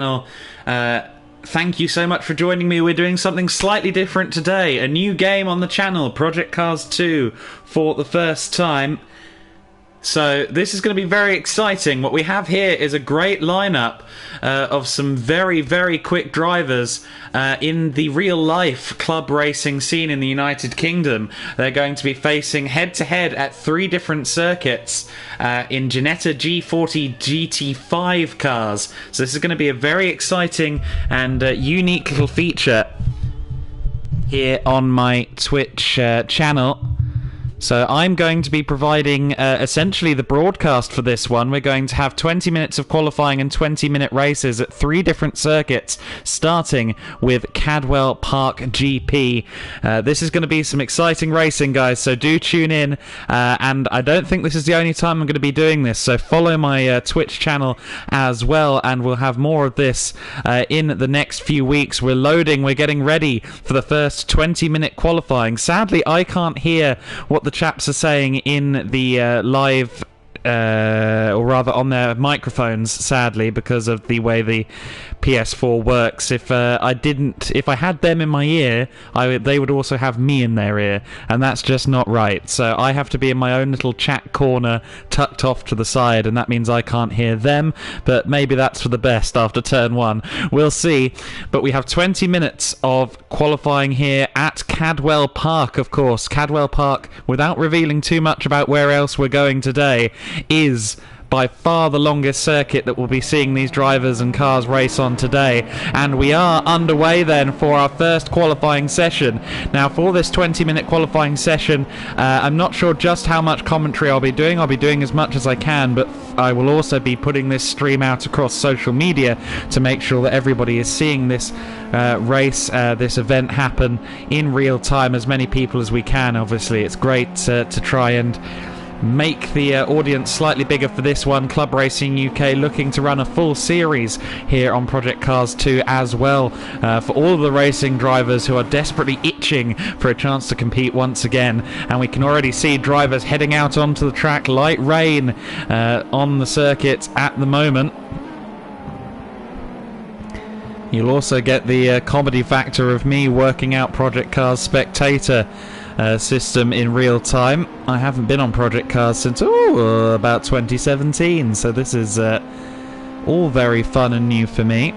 Well, thank you so much for joining me. We're doing something slightly different today. A new game on the channel, Project Cars 2, for the first time. So this is going to be very exciting. What we have here is a great lineup of some very, very quick drivers in the real-life club racing scene in the United Kingdom. They're going to be facing head-to-head at 3 different circuits in Ginetta G40 GT5 cars. So this is going to be a very exciting and unique little feature here on my Twitch channel. So I'm going to be providing essentially the broadcast for this one. We're going to have 20 minutes of qualifying and 20-minute races at 3 different circuits, starting with Cadwell Park GP. This is going to be some exciting racing, guys, so do tune in. And I don't think this is the only time I'm going to be doing this, so follow my Twitch channel as well, and we'll have more of this in the next few weeks. We're loading, we're getting ready for the first 20-minute qualifying. Sadly, I can't hear what the chaps are saying in the live, or rather on their microphones, sadly, because of the way the PS4 works. If I had them in my ear, they would also have me in their ear, and that's just not right. So I have to be in my own little chat corner, tucked off to the side, and that means I can't hear them, but maybe that's for the best after turn 1. We'll see. But we have 20 minutes of qualifying here at Cadwell Park, of course. Cadwell Park, without revealing too much about where else we're going today, is by far the longest circuit that we'll be seeing these drivers and cars race on today. And we are underway then for our first qualifying session. Now, for this 20-minute qualifying session, I'm not sure just how much commentary I'll be doing. I'll be doing as much as I can, but I will also be putting this stream out across social media to make sure that everybody is seeing this this event happen in real time, as many people as we can. Obviously, it's great to try and make the audience slightly bigger for this one. Club Racing UK looking to run a full series here on Project Cars 2 as well, for all of the racing drivers who are desperately itching for a chance to compete once again. And we can already see drivers heading out onto the track. Light rain on the circuit at the moment. You'll also get the comedy factor of me working out Project Cars Spectator system in real time. I haven't been on Project Cars since about 2017, so this is all very fun and new for me.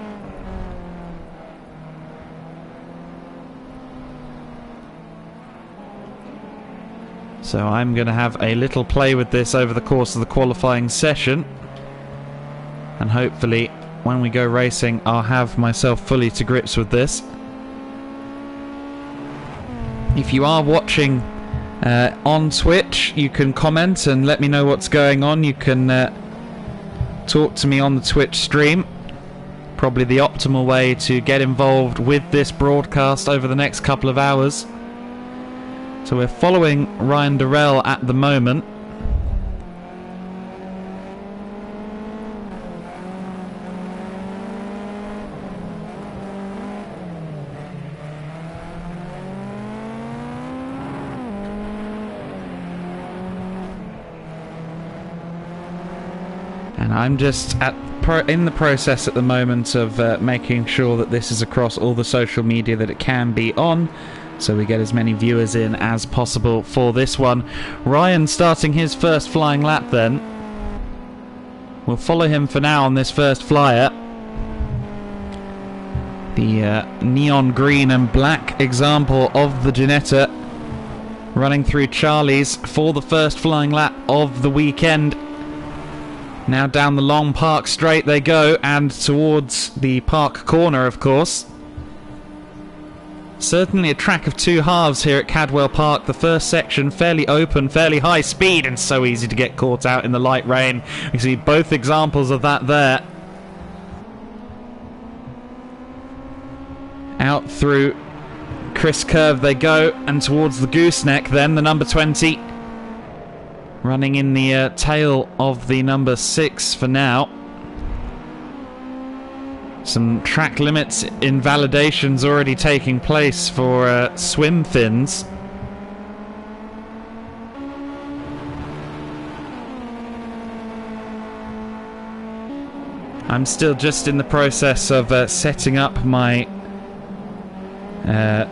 So I'm going to have a little play with this over the course of the qualifying session, and hopefully when we go racing I'll have myself fully to grips with this. If you are watching on Twitch, you can comment and let me know what's going on. You can talk to me on the Twitch stream. Probably the optimal way to get involved with this broadcast over the next couple of hours. So we're following Ryan Durrell at the moment. And I'm just in the process at the moment of making sure that this is across all the social media that it can be on, so we get as many viewers in as possible for this one. Ryan starting his first flying lap then. We'll follow him for now on this first flyer. The neon green and black example of the Ginetta running through Charlie's for the first flying lap of the weekend. Now down the long park straight they go, and towards the park corner, of course. Certainly a track of 2 halves here at Cadwell Park. The first section fairly open, fairly high speed, and so easy to get caught out in the light rain. You see both examples of that there. Out through Chris Curve they go, and towards the gooseneck then, the number 20. Running in the tail of the number 6 for now. Some track limits invalidations already taking place for swim fins. I'm still just in the process of setting up my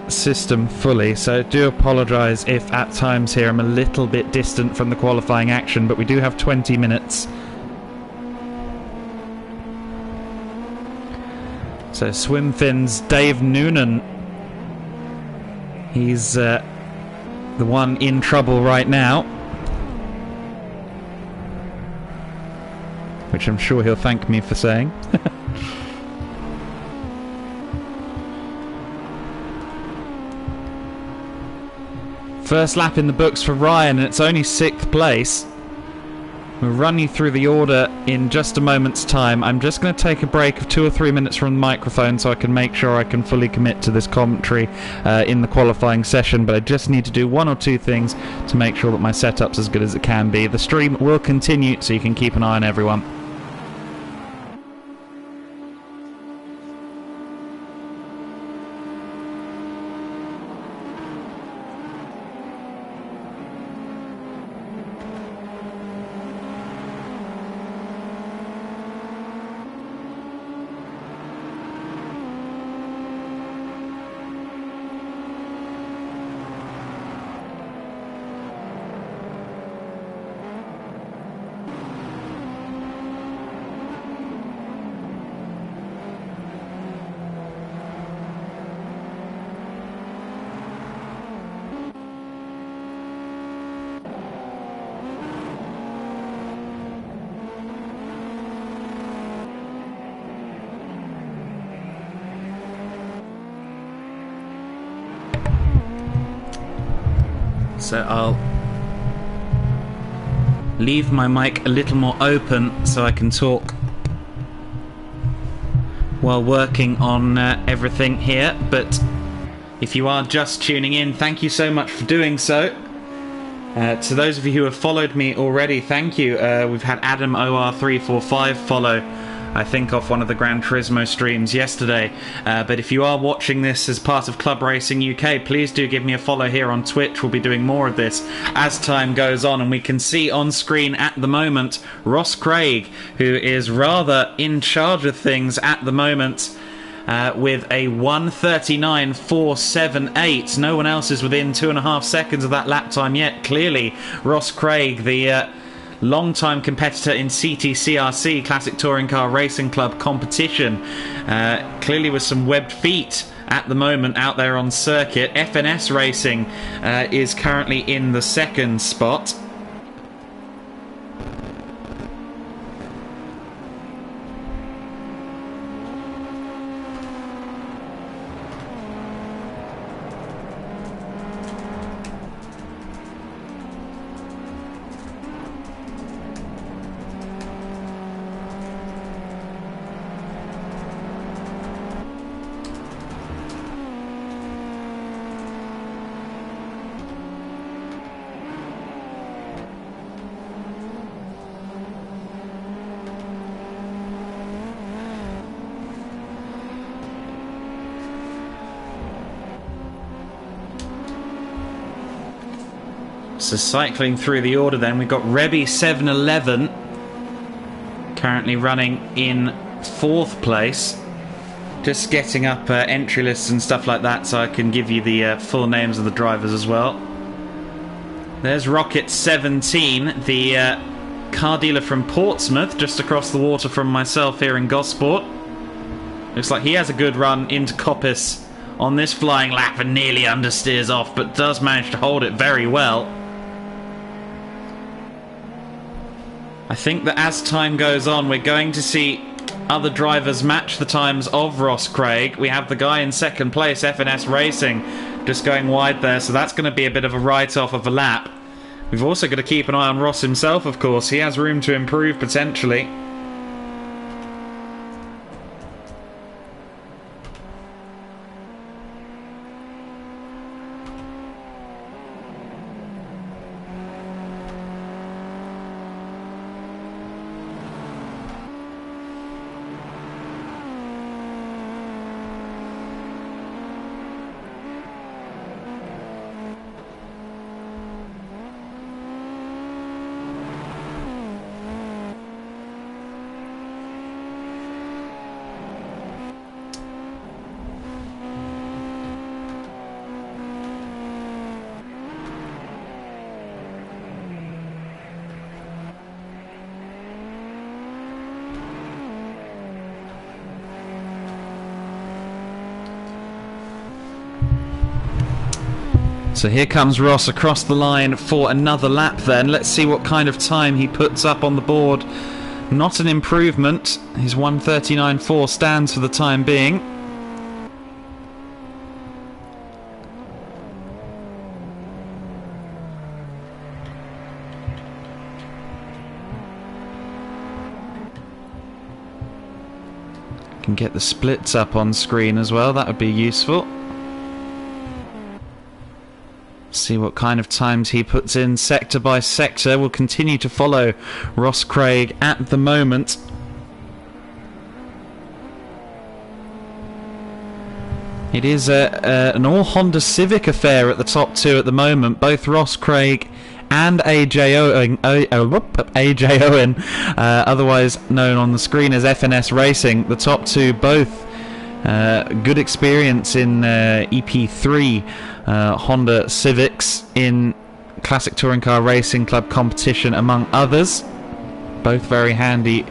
system fully, so do apologise if at times here I'm a little bit distant from the qualifying action, but we do have 20 minutes. So Swimfin's Dave Noonan, he's the one in trouble right now, which I'm sure he'll thank me for saying. First lap in the books for Ryan, and it's only 6th place. We'll run you through the order in just a moment's time. I'm just going to take a break of 2 or 3 minutes from the microphone so I can make sure I can fully commit to this commentary in the qualifying session, but I just need to do 1 or 2 things to make sure that my setup's as good as it can be. The stream will continue, so you can keep an eye on everyone. So I'll leave my mic a little more open so I can talk while working on everything here. But if you are just tuning in, thank you so much for doing so. To those of you who have followed me already, thank you. We've had Adam OR345 follow, I think, off one of the Gran Turismo streams yesterday. But if you are watching this as part of Club Racing UK, please do give me a follow here on Twitch. We'll be doing more of this as time goes on. And we can see on screen at the moment Ross Craig, who is rather in charge of things at the moment, with a 1:39.478. No one else is within 2.5 seconds of that lap time yet. Clearly, Ross Craig, the long-time competitor in CTCRC, Classic Touring Car Racing Club competition, clearly with some webbed feet at the moment out there on circuit. FNS Racing is currently in the 2nd spot. So cycling through the order then, we've got Rebby 711 currently running in 4th place. Just getting up entry lists and stuff like that so I can give you the full names of the drivers as well. There's Rocket 17, the car dealer from Portsmouth, just across the water from myself here in Gosport. Looks like he has a good run into Coppice on this flying lap and nearly understeers off, but does manage to hold it very well. I think that as time goes on, we're going to see other drivers match the times of Ross Craig. We have the guy in 2nd place, FNS Racing, just going wide there, so that's going to be a bit of a write-off of a lap. We've also got to keep an eye on Ross himself, of course. He has room to improve, potentially. So here comes Ross across the line for another lap then. Let's see what kind of time he puts up on the board. Not an improvement. His 1:39.4 stands for the time being. Can get the splits up on screen as well, that would be useful. See what kind of times he puts in sector by sector. We'll continue to follow Ross Craig at the moment. It is an all Honda Civic affair at the top two at the moment. Both Ross Craig and AJ Owen, otherwise known on the screen as FNS Racing. The top two both good experience in EP3 Honda Civics in Classic Touring Car Racing Club competition, among others. Both very handy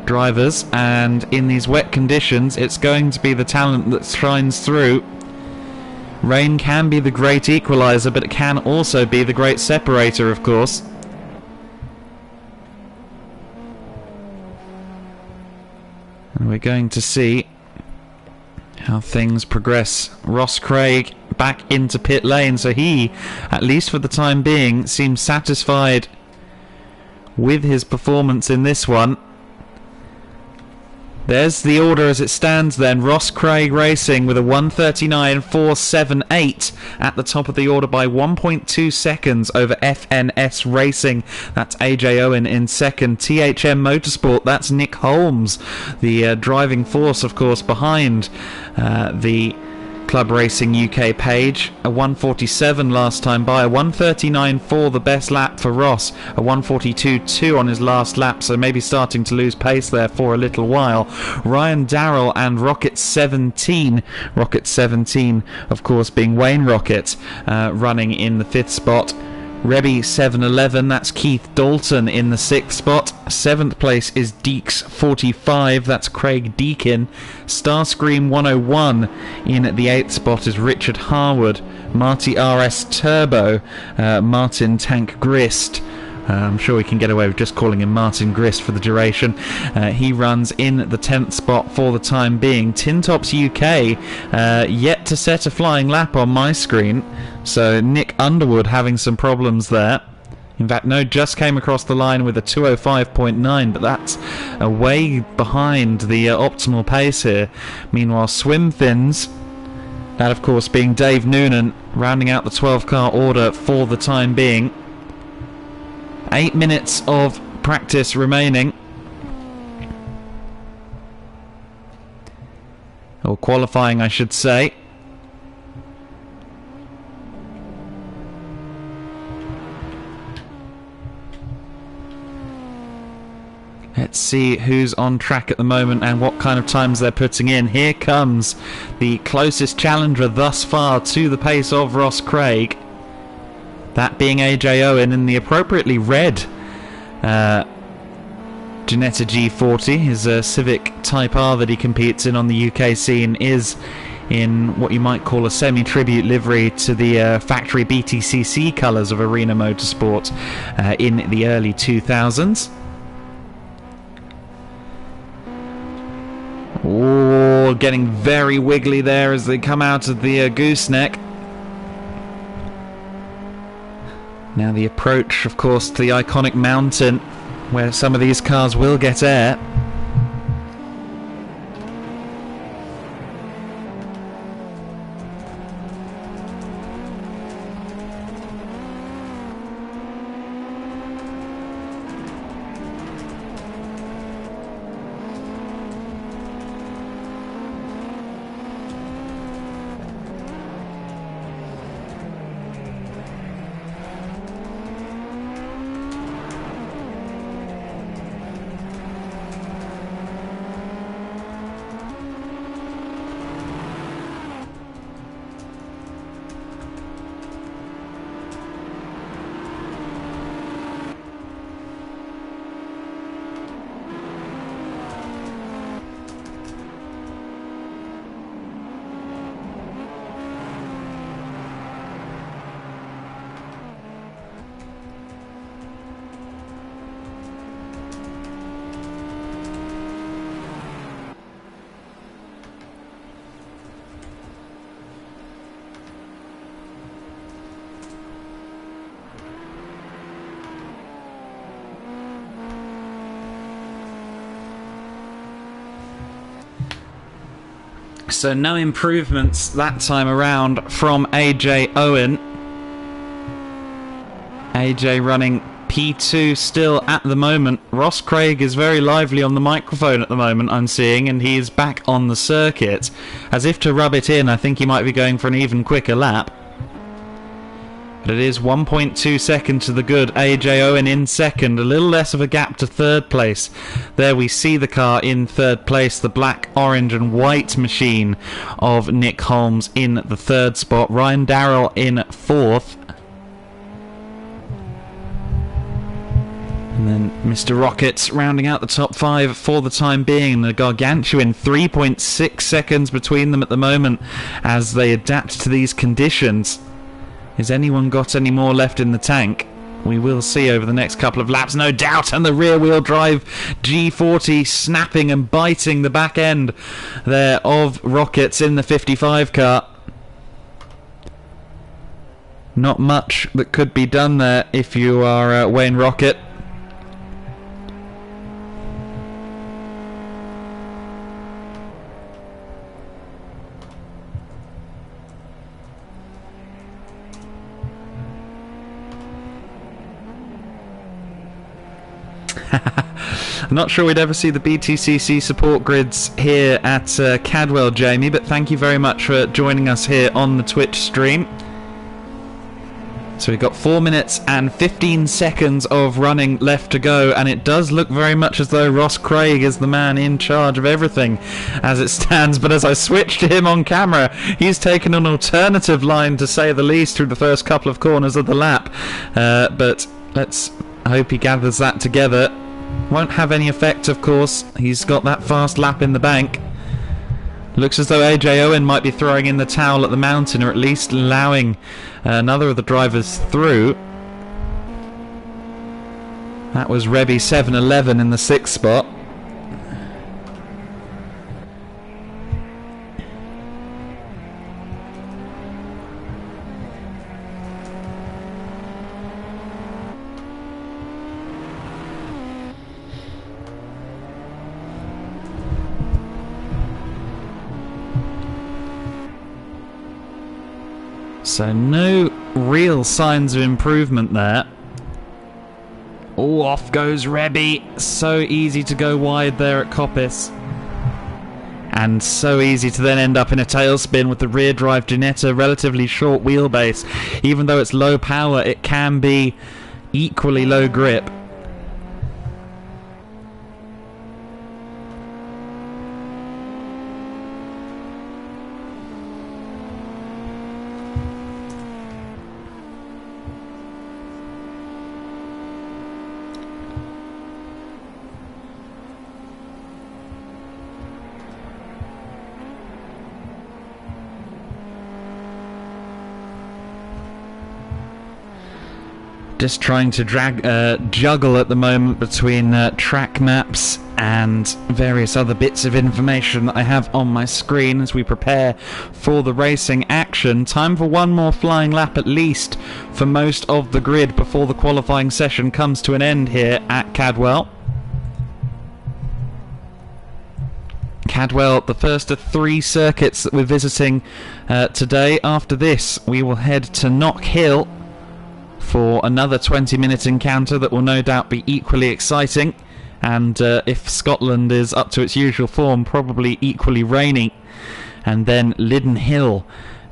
drivers, and in these wet conditions it's going to be the talent that shines through. Rain can be the great equaliser, but it can also be the great separator, of course. And we're going to see how things progress. Ross Craig back into pit lane, so he, at least for the time being, seems satisfied with his performance in this one. There's the order as it stands then. Ross Craig Racing with a 1:39.478 at the top of the order by 1.2 seconds over FNS Racing. That's AJ Owen in second. THM Motorsport, that's Nick Holmes, the driving force, of course, behind the Club Racing UK page. A 1:47 last time by, a 1:39.4 the best lap for Ross, a 1:42.2 on his last lap, so maybe starting to lose pace there for a little while. Ryan Darrell and Rocket 17, of course being Wayne Rocket, running in the 5th spot. Rebby 711, that's Keith Dalton in the 6th spot. 7th place is Deeks 45, that's Craig Deakin. Starscream 101 in the 8th spot is Richard Harwood. Marty RS Turbo, Martin Tank Grist. I'm sure we can get away with just calling him Martin Grist for the duration. He runs in the 10th spot for the time being. Tin Tops UK yet to set a flying lap on my screen, so Nick Underwood having some problems there. In fact, no, just came across the line with a 2:05.9, but that's way behind the optimal pace here. Meanwhile, Swim Thins, that of course being Dave Noonan, rounding out the 12-car order for the time being. 8 minutes of practice remaining. Or qualifying, I should say. Let's see who's on track at the moment and what kind of times they're putting in. Here comes the closest challenger thus far to the pace of Ross Craig. That being AJ Owen in the appropriately red Ginetta G40. His Civic Type R that he competes in on the UK scene is in what you might call a semi-tribute livery to the factory BTCC colours of Arena Motorsport in the early 2000s. Oh, getting very wiggly there as they come out of the gooseneck. Now the approach, of course, to the iconic mountain, where some of these cars will get air. So no improvements that time around from AJ Owen. AJ running P2 still at the moment. Ross Craig is very lively on the microphone at the moment, I'm seeing, and he is back on the circuit. As if to rub it in, I think he might be going for an even quicker lap. But it is 1.2 seconds to the good. AJ Owen in second, a little less of a gap to third place. There we see the car in third place, the black, orange and white machine of Nick Holmes in the third spot. Ryan Darrell in fourth. And then Mr. Rockets rounding out the top five for the time being. The gargantuan 3.6 seconds between them at the moment as they adapt to these conditions. Has anyone got any more left in the tank? We will see over the next couple of laps, no doubt. And the rear-wheel drive G40 snapping and biting the back end there of Rockets in the 55 car. Not much that could be done there if you are Wayne Rocket. I'm not sure we'd ever see the BTCC support grids here at Cadwell, Jamie, but thank you very much for joining us here on the Twitch stream. So we've got 4 minutes and 15 seconds of running left to go, and it does look very much as though Ross Craig is the man in charge of everything as it stands. But as I switch to him on camera, he's taken an alternative line, to say the least, through the first couple of corners of the lap. But let's hope he gathers that together. Won't have any effect, of course. He's got that fast lap in the bank. Looks as though AJ Owen might be throwing in the towel at the mountain, or at least allowing another of the drivers through. That was Rebby 711 in the 6th spot. So no real signs of improvement there. Oh, off goes Rebby. So easy to go wide there at Coppice. And so easy to then end up in a tailspin with the rear drive Ginetta, relatively short wheelbase. Even though it's low power, it can be equally low grip. Just trying to juggle at the moment between track maps and various other bits of information that I have on my screen as we prepare for the racing action. Time for one more flying lap at least for most of the grid before the qualifying session comes to an end here at Cadwell. Cadwell, the first of 3 circuits that we're visiting today. After this, we will head to Knockhill for another 20-minute encounter that will no doubt be equally exciting, and if Scotland is up to its usual form, probably equally rainy. And then Lydden Hill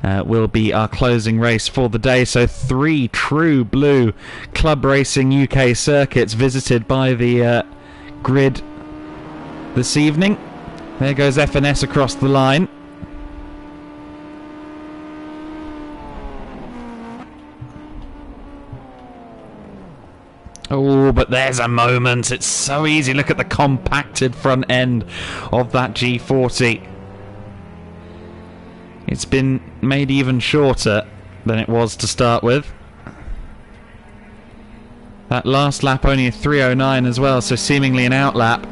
will be our closing race for the day. So 3 true blue club racing UK circuits visited by the grid this evening. There goes FNS across the line. Oh, but there's a moment. It's so easy. Look at the compacted front end of that G40. It's been made even shorter than it was to start with. That last lap only a 3:09 as well, so seemingly an outlap.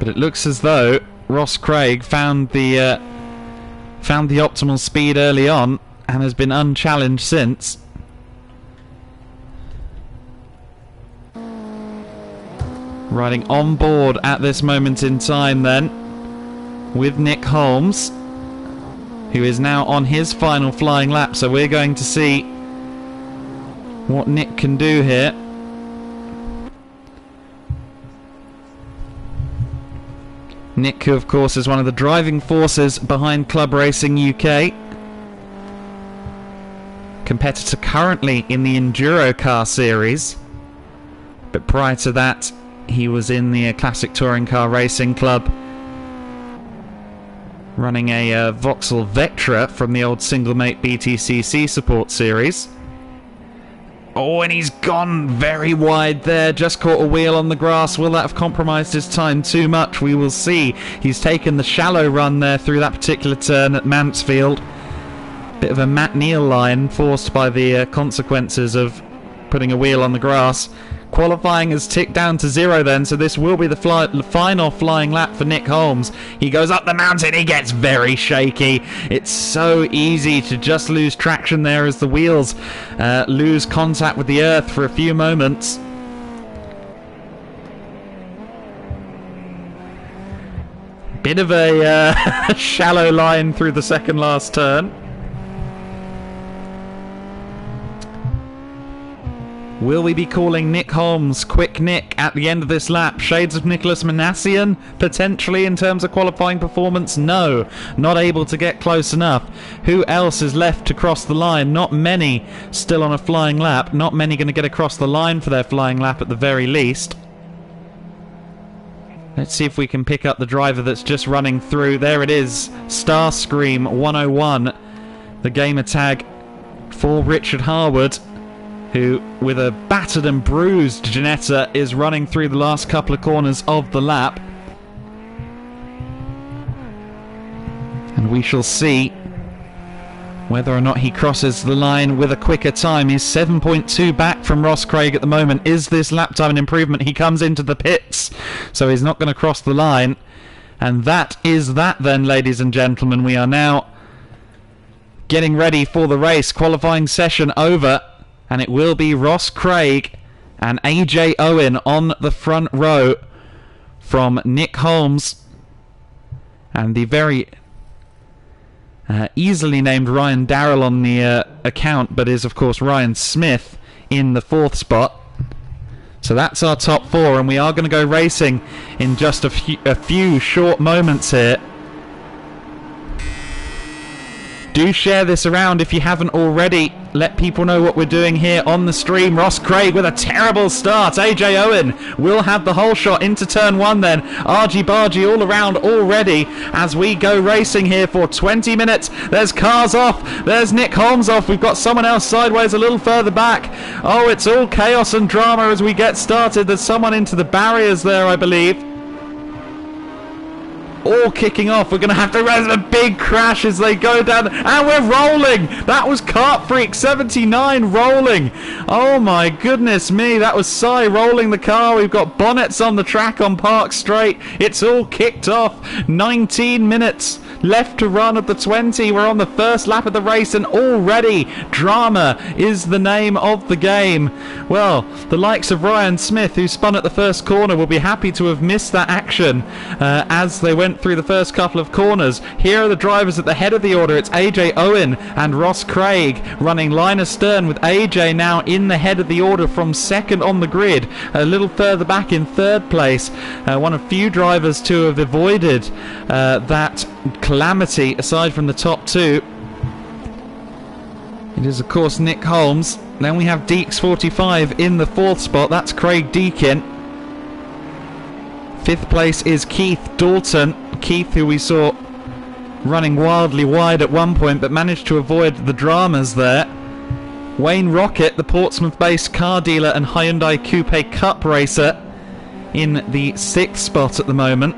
But it looks as though Ross Craig found the optimal speed early on and has been unchallenged since. Riding on board at this moment in time then with Nick Holmes, who is now on his final flying lap. So we're going to see what Nick can do here. Nick, who of course is one of the driving forces behind Club Racing UK. Competitor currently in the Enduro Car Series. But prior to that, he was in the Classic Touring Car Racing Club, running a Vauxhall Vectra from the old single-mate BTCC support series. Oh, and he's gone very wide there. Just caught a wheel on the grass. Will that have compromised his time too much? We will see. He's taken the shallow run there through that particular turn at Mansfield. Bit of a Matt Neal line forced by the consequences of putting a wheel on the grass. Qualifying has ticked down to 0 then, so this will be the final flying lap for Nick Holmes. He goes up the mountain, he gets very shaky. It's so easy to just lose traction there as the wheels lose contact with the earth for a few moments. Bit of a shallow line through the second last turn. Will we be calling Nick Holmes Quick Nick at the end of this lap? Shades of Nicholas Manassian, potentially, in terms of qualifying performance? No, not able to get close enough. Who else is left to cross the line? Not many still on a flying lap. Not many going to get across the line for their flying lap at the very least. Let's see if we can pick up the driver that's just running through. There it is, Starscream 101, the gamer tag for Richard Harwood, who, with a battered and bruised Ginetta, is running through the last couple of corners of the lap. And we shall see whether or not he crosses the line with a quicker time. He's 7.2 back from Ross Craig at the moment. Is this lap time an improvement? He comes into the pits, so he's not going to cross the line. And that is that then, ladies and gentlemen. We are now getting ready for the race. Qualifying session over. And it will be Ross Craig and AJ Owen on the front row from Nick Holmes and the very easily named Ryan Darrell on the account, but is of course Ryan Smith in the 4th spot. So that's our top 4, and we are going to go racing in just a few short moments here. Do share this around if you haven't already. Let people know what we're doing here on the stream. Ross Craig with a terrible start. AJ Owen will have the whole shot into turn 1 then. Argy-bargy all around already as we go racing here for 20 minutes. There's cars off. There's Nick Holmes off. We've got someone else sideways a little further back. Oh, it's all chaos and drama as we get started. There's someone into the barriers there, I believe. All kicking off. We're going to have to raise a big crash as they go down, and we're rolling. That was Kart Freak 79 rolling. Oh my goodness me, that was Cy rolling the car. We've got bonnets on the track on Park Straight. It's all kicked off. 19 minutes left to run at the 20. We're on the first lap of the race, and already drama is the name of the game. Well, the likes of Ryan Smith, who spun at the first corner, will be happy to have missed that action as they went through the first couple of corners. Here are the drivers at the head of the order. It's AJ Owen and Ross Craig running line astern, with AJ now in the head of the order from second on the grid, a little further back in 3rd place. One of few drivers to have avoided that calamity aside from the top 2. It is of course Nick Holmes. Then we have Deeks 45 in the 4th spot. That's Craig Deakin. 5th place is Keith Dalton. Keith, who we saw running wildly wide at one point but managed to avoid the dramas there. Wayne Rocket, the Portsmouth-based car dealer and Hyundai Coupe Cup racer, in the 6th spot at the moment.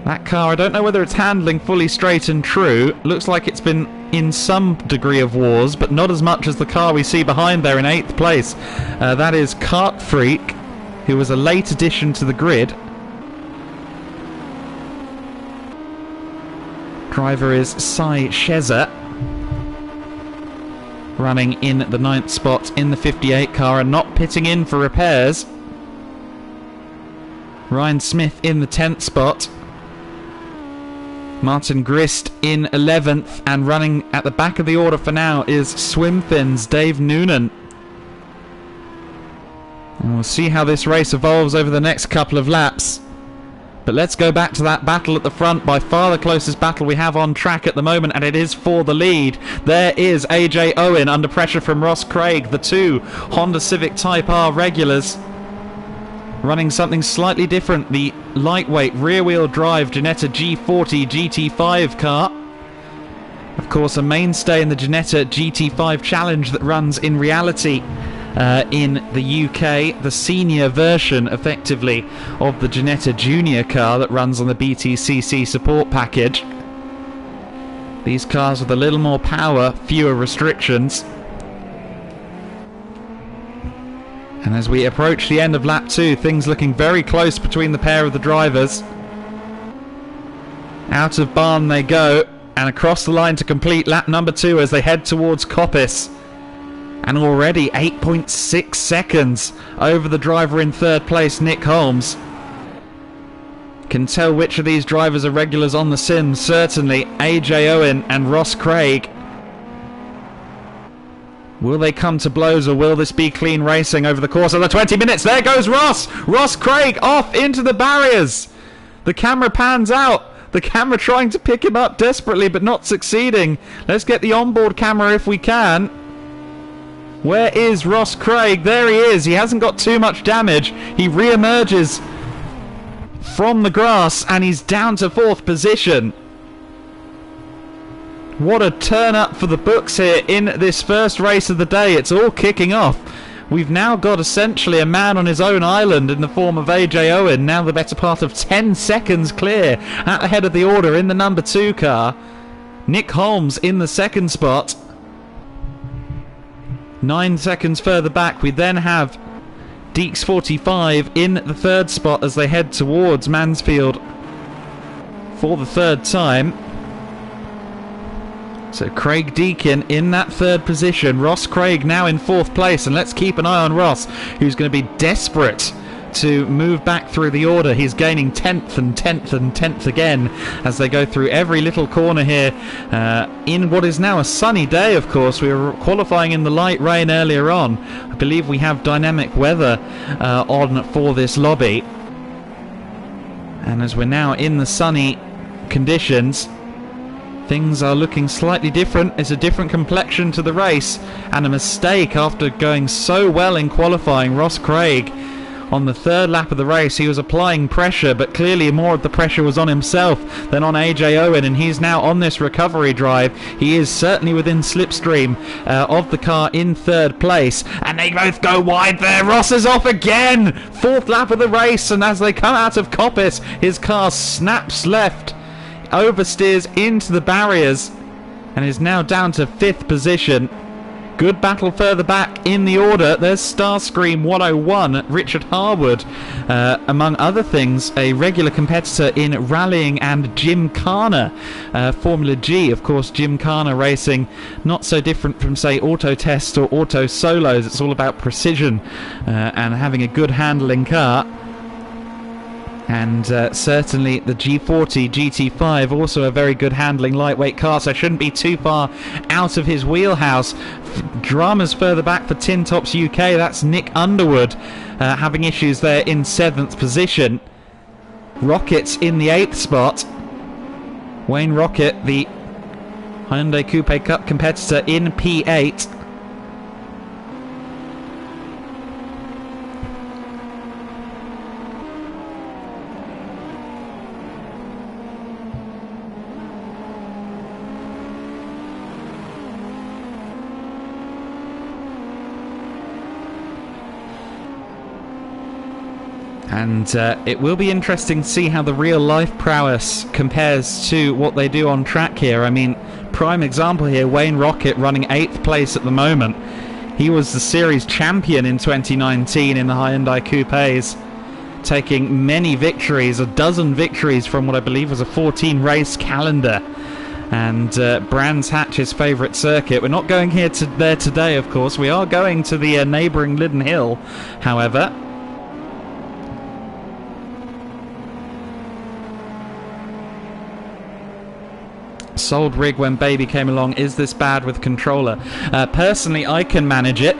That car, I don't know whether it's handling fully straight and true. Looks like it's been in some degree of wars, but not as much as the car we see behind there in 8th place. That is Kart Freak, who was a late addition to the grid. Driver is Cy Sheza, running in the 9th spot in the 58 car and not pitting in for repairs. Ryan Smith in the 10th spot. Martin Grist in 11th, and running at the back of the order for now is Swimfin's Dave Noonan. And we'll see how this race evolves over the next couple of laps. But let's go back to that battle at the front, by far the closest battle we have on track at the moment, and it is for the lead. There is AJ Owen under pressure from Ross Craig, the two Honda Civic Type R regulars, running something slightly different, the lightweight rear-wheel drive Ginetta G40 GT5 car. Of course, a mainstay in the Ginetta GT5 Challenge that runs in reality in the UK, the senior version, effectively, of the Ginetta Junior car that runs on the BTCC support package. These cars with a little more power, fewer restrictions. And as we approach the end of lap 2, things looking very close between the pair of the drivers. Out of barn they go, and across the line to complete lap number 2 as they head towards Coppice. And already 8.6 seconds over the driver in third place, Nick Holmes. Can tell which of these drivers are regulars on the sim. Certainly AJ Owen and Ross Craig. Will they come to blows, or will this be clean racing over the course of the 20 minutes? There goes Ross! Ross Craig off into the barriers! The camera pans out. The camera trying to pick him up desperately, but not succeeding. Let's get the onboard camera if we can. Where is Ross Craig? There he is. He hasn't got too much damage. He re-emerges from the grass, and he's down to 4th position. What a turn up for the books here in this first race of the day. It's all kicking off. We've now got essentially a man on his own island in the form of AJ Owen, now the better part of 10 seconds clear at the head of the order in the number 2 car. Nick Holmes in the second spot. 9 seconds further back, we then have Deeks 45 in the third spot as they head towards Mansfield for the third time. So Craig Deakin in that third position. Ross Craig now in 4th place, and let's keep an eye on Ross, who's going to be desperate to move back through the order. He's gaining 10th and 10th and 10th again as they go through every little corner here in what is now a sunny day. Of course, we were qualifying in the light rain earlier on. I believe we have dynamic weather on for this lobby, and as we're now in the sunny conditions, things are looking slightly different. It's a different complexion to the race, and a mistake after going so well in qualifying. Ross Craig, on the third lap of the race, he was applying pressure, but clearly more of the pressure was on himself than on AJ Owen, and he's now on this recovery drive. He is certainly within slipstream of the car in third place, and they both go wide there. Ross is off again! 4th lap of the race, and as they come out of Coppice, his car snaps left, oversteers into the barriers, and is now down to 5th position. Good battle further back in the order. There's Starscream 101, Richard Harwood, among other things, a regular competitor in rallying, and Jim Carner, Formula G. Of course, Jim Carner racing, not so different from, say, Auto Test or Auto Solos. It's all about precision and having a good handling car. And certainly the G40 GT5, also a very good handling lightweight car, so shouldn't be too far out of his wheelhouse. Dramas further back for Tin Tops UK, that's Nick Underwood having issues there in 7th position. Rocket's in the 8th spot. Wayne Rocket, the Hyundai Coupe Cup competitor, in P8. And it will be interesting to see how the real-life prowess compares to what they do on track here. I mean, prime example here, Wayne Rocket running 8th place at the moment. He was the series champion in 2019 in the Hyundai Coupes, taking many victories, a dozen victories from what I believe was a 14-race calendar. And Brands Hatch, his favourite circuit. We're not going there today, of course. We are going to the neighbouring Lydden Hill, however. Sold rig when baby came along. Is this bad with controller? Personally, I can manage it.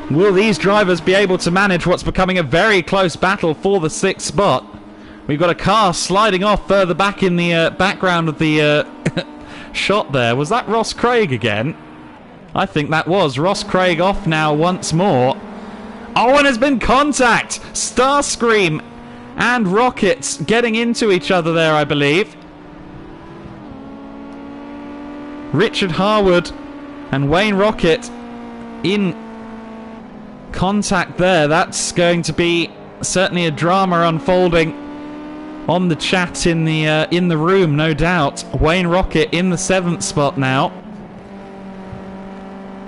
Will these drivers be able to manage what's becoming a very close battle for the 6th spot? We've got a car sliding off further back in the background of the shot there. Was that Ross Craig again? I think that was. Ross Craig off now once more. Oh, and there's been contact! Starscream and Rockets getting into each other there, I believe. Richard Harwood and Wayne Rocket in contact there. That's going to be certainly a drama unfolding on the chat in the room, no doubt. Wayne Rocket in the 7th spot now,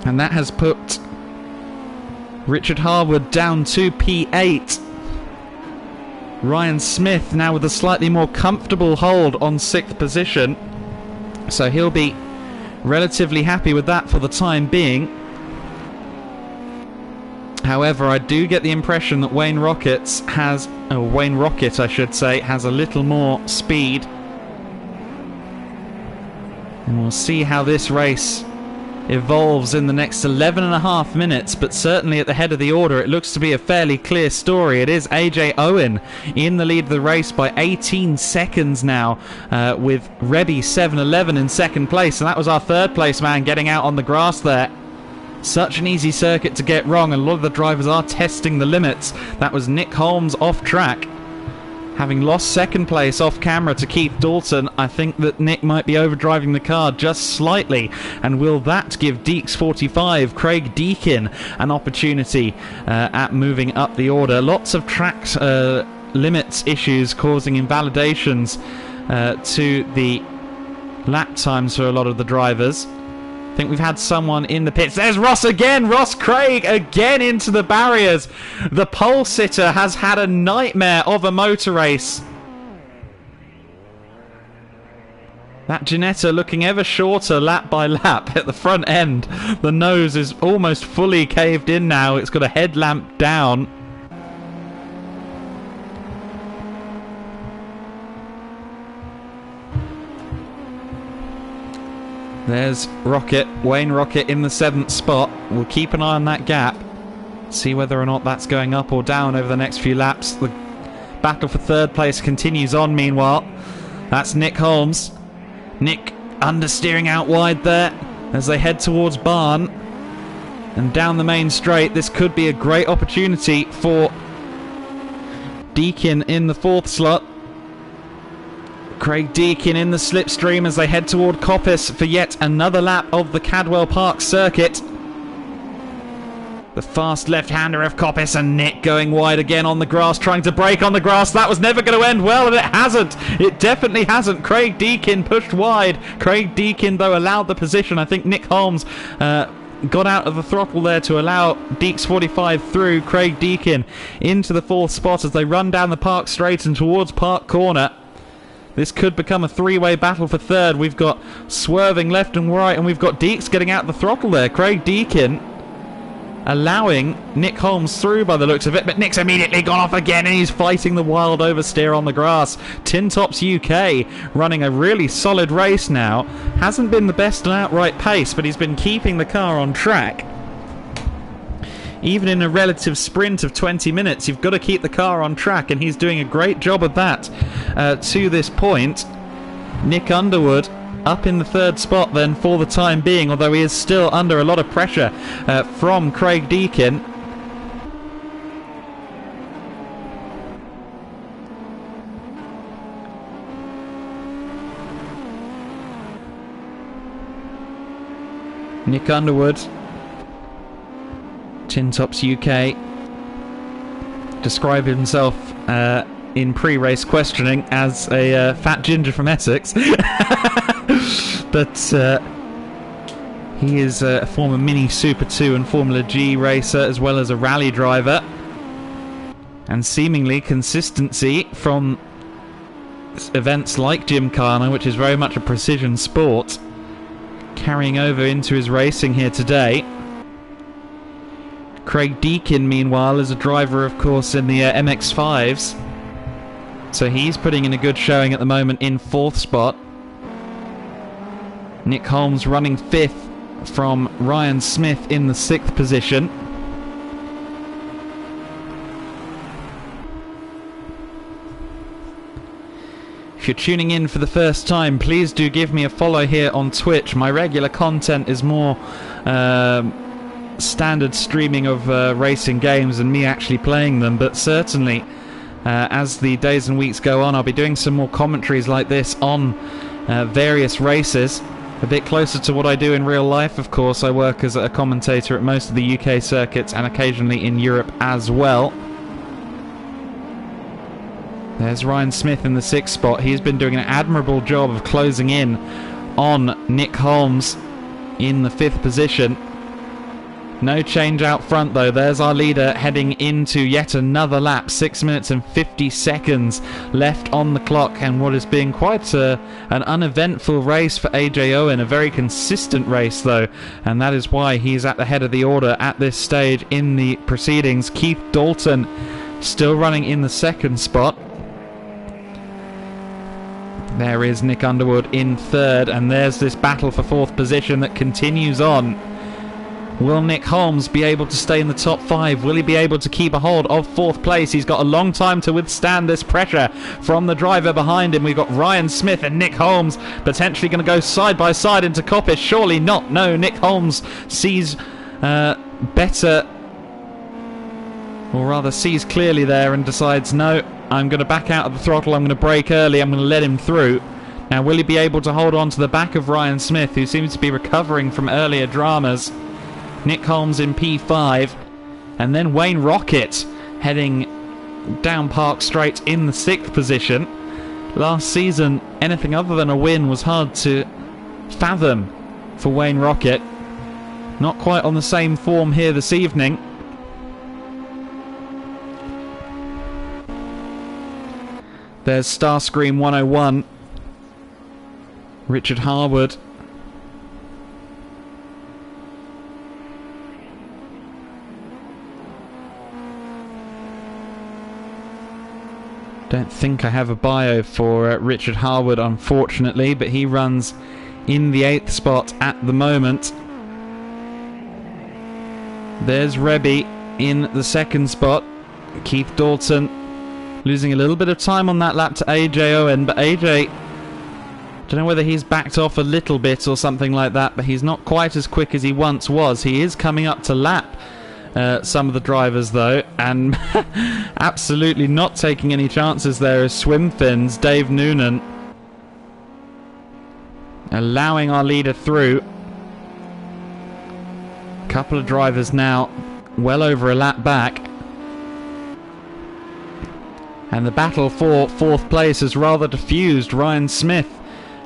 and that has put Richard Harwood down to P8. Ryan Smith now with a slightly more comfortable hold on 6th position, so he'll be relatively happy with that for the time being. However, I do get the impression that Wayne Rocket, I should say, has a little more speed. And we'll see how this race evolves in the next 11.5 minutes, but certainly at the head of the order it looks to be a fairly clear story. It is AJ Owen in the lead of the race by 18 seconds now, with Rebby 711 in 2nd place, and that was our 3rd place man getting out on the grass there. Such an easy circuit to get wrong, and a lot of the drivers are testing the limits. That was Nick Holmes off track, having lost 2nd place off camera to Keith Dalton. I think that Nick might be overdriving the car just slightly, and will that give Deeks 45, Craig Deakin, an opportunity at moving up the order? Lots of track limits issues causing invalidations to the lap times for a lot of the drivers. I think we've had someone in the pits. There's Ross again! Ross Craig again into the barriers. The pole sitter has had a nightmare of a motor race. That Ginetta looking ever shorter lap by lap at the front end. The nose is almost fully caved in now. It's got a headlamp down. There's Rocket, Wayne Rocket in the 7th spot. We'll keep an eye on that gap, see whether or not that's going up or down over the next few laps. The battle for 3rd place continues on meanwhile. That's Nick Holmes. Nick understeering out wide there as they head towards Barn and down the main straight. This could be a great opportunity for Deakin in the 4th slot. Craig Deakin in the slipstream as they head toward Coppice for yet another lap of the Cadwell Park circuit. The fast left-hander of Coppice, and Nick going wide again on the grass, trying to break on the grass. That was never going to end well, and it hasn't. It definitely hasn't. Craig Deakin pushed wide. Craig Deakin, though, allowed the position. I think Nick Holmes got out of the throttle there to allow Deeks 45 through. Craig Deakin into the 4th spot as they run down the Park straight and towards Park Corner. This could become a 3-way battle for 3rd. We've got swerving left and right, and we've got Deeks getting out the throttle there. Craig Deakin allowing Nick Holmes through by the looks of it, but Nick's immediately gone off again, and he's fighting the wild oversteer on the grass. Tin Tops UK running a really solid race now. Hasn't been the best and outright pace, but he's been keeping the car on track. Even in a relative sprint of 20 minutes, you've got to keep the car on track, and he's doing a great job of that to this point. Nick Underwood up in the 3rd spot then for the time being, although he is still under a lot of pressure from Craig Deakin. Nick Underwood, Tin Tops UK, described himself in pre-race questioning as a fat ginger from Essex. But he is a former Mini Super 2 and Formula G racer, as well as a rally driver. And seemingly consistency from events like Gymkhana, which is very much a precision sport, carrying over into his racing here today. Craig Deakin, meanwhile, is a driver, of course, in the MX-5s. So he's putting in a good showing at the moment in 4th spot. Nick Holmes running 5th from Ryan Smith in the 6th position. If you're tuning in for the first time, please do give me a follow here on Twitch. My regular content is more standard streaming of racing games and me actually playing them, but certainly as the days and weeks go on, I'll be doing some more commentaries like this on various races, a bit closer to what I do in real life. Of course, I work as a commentator at most of the UK circuits and occasionally in Europe as well. There's Ryan Smith in the 6th spot. He's been doing an admirable job of closing in on Nick Holmes in the 5th position. No change out front though. There's our leader heading into yet another lap. 6 minutes and 50 seconds left on the clock, and what has been quite an uneventful race for AJ Owen. A very consistent race though, and that is why he's at the head of the order at this stage in the proceedings. Keith Dalton still running in the 2nd spot. There is Nick Underwood in 3rd, and there's this battle for 4th position that continues on. Will Nick Holmes be able to stay in the top 5? Will he be able to keep a hold of 4th place? He's got a long time to withstand this pressure from the driver behind him. We've got Ryan Smith and Nick Holmes potentially going to go side by side into Coppice. Surely not. No, Nick Holmes sees better, or rather sees clearly there, and decides, no, I'm going to back out of the throttle, I'm going to brake early, I'm going to let him through. Now, will he be able to hold on to the back of Ryan Smith, who seems to be recovering from earlier dramas? Nick Holmes in P5, and then Wayne Rocket heading down Park Straight in the 6th position. Last season, anything other than a win was hard to fathom for Wayne Rocket. Not quite on the same form here this evening. There's Starscream 101. Richard Harwood. Don't think I have a bio for Richard Harwood, unfortunately, but he runs in the 8th spot at the moment. There's Rebby in the 2nd spot. Keith Dalton losing a little bit of time on that lap to AJ Owen, but AJ, don't know whether he's backed off a little bit or something like that, but he's not quite as quick as he once was. He is coming up to lap some of the drivers though, and absolutely not taking any chances there is Swimfin's Dave Noonan, allowing our leader through. A couple of drivers now well over a lap back, and the battle for 4th place has rather diffused. Ryan Smith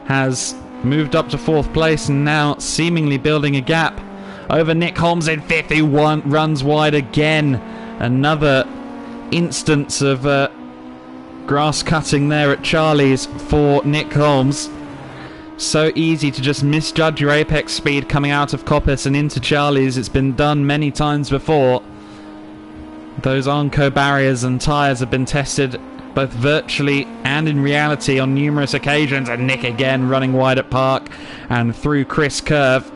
has moved up to 4th place and now seemingly building a gap over Nick Holmes in 5th, who runs wide again. Another instance of grass cutting there at Charlie's for Nick Holmes. So easy to just misjudge your apex speed coming out of Coppice and into Charlie's. It's been done many times before. Those Armco barriers and tyres have been tested both virtually and in reality on numerous occasions, and Nick again running wide at Park and through Chris Curve.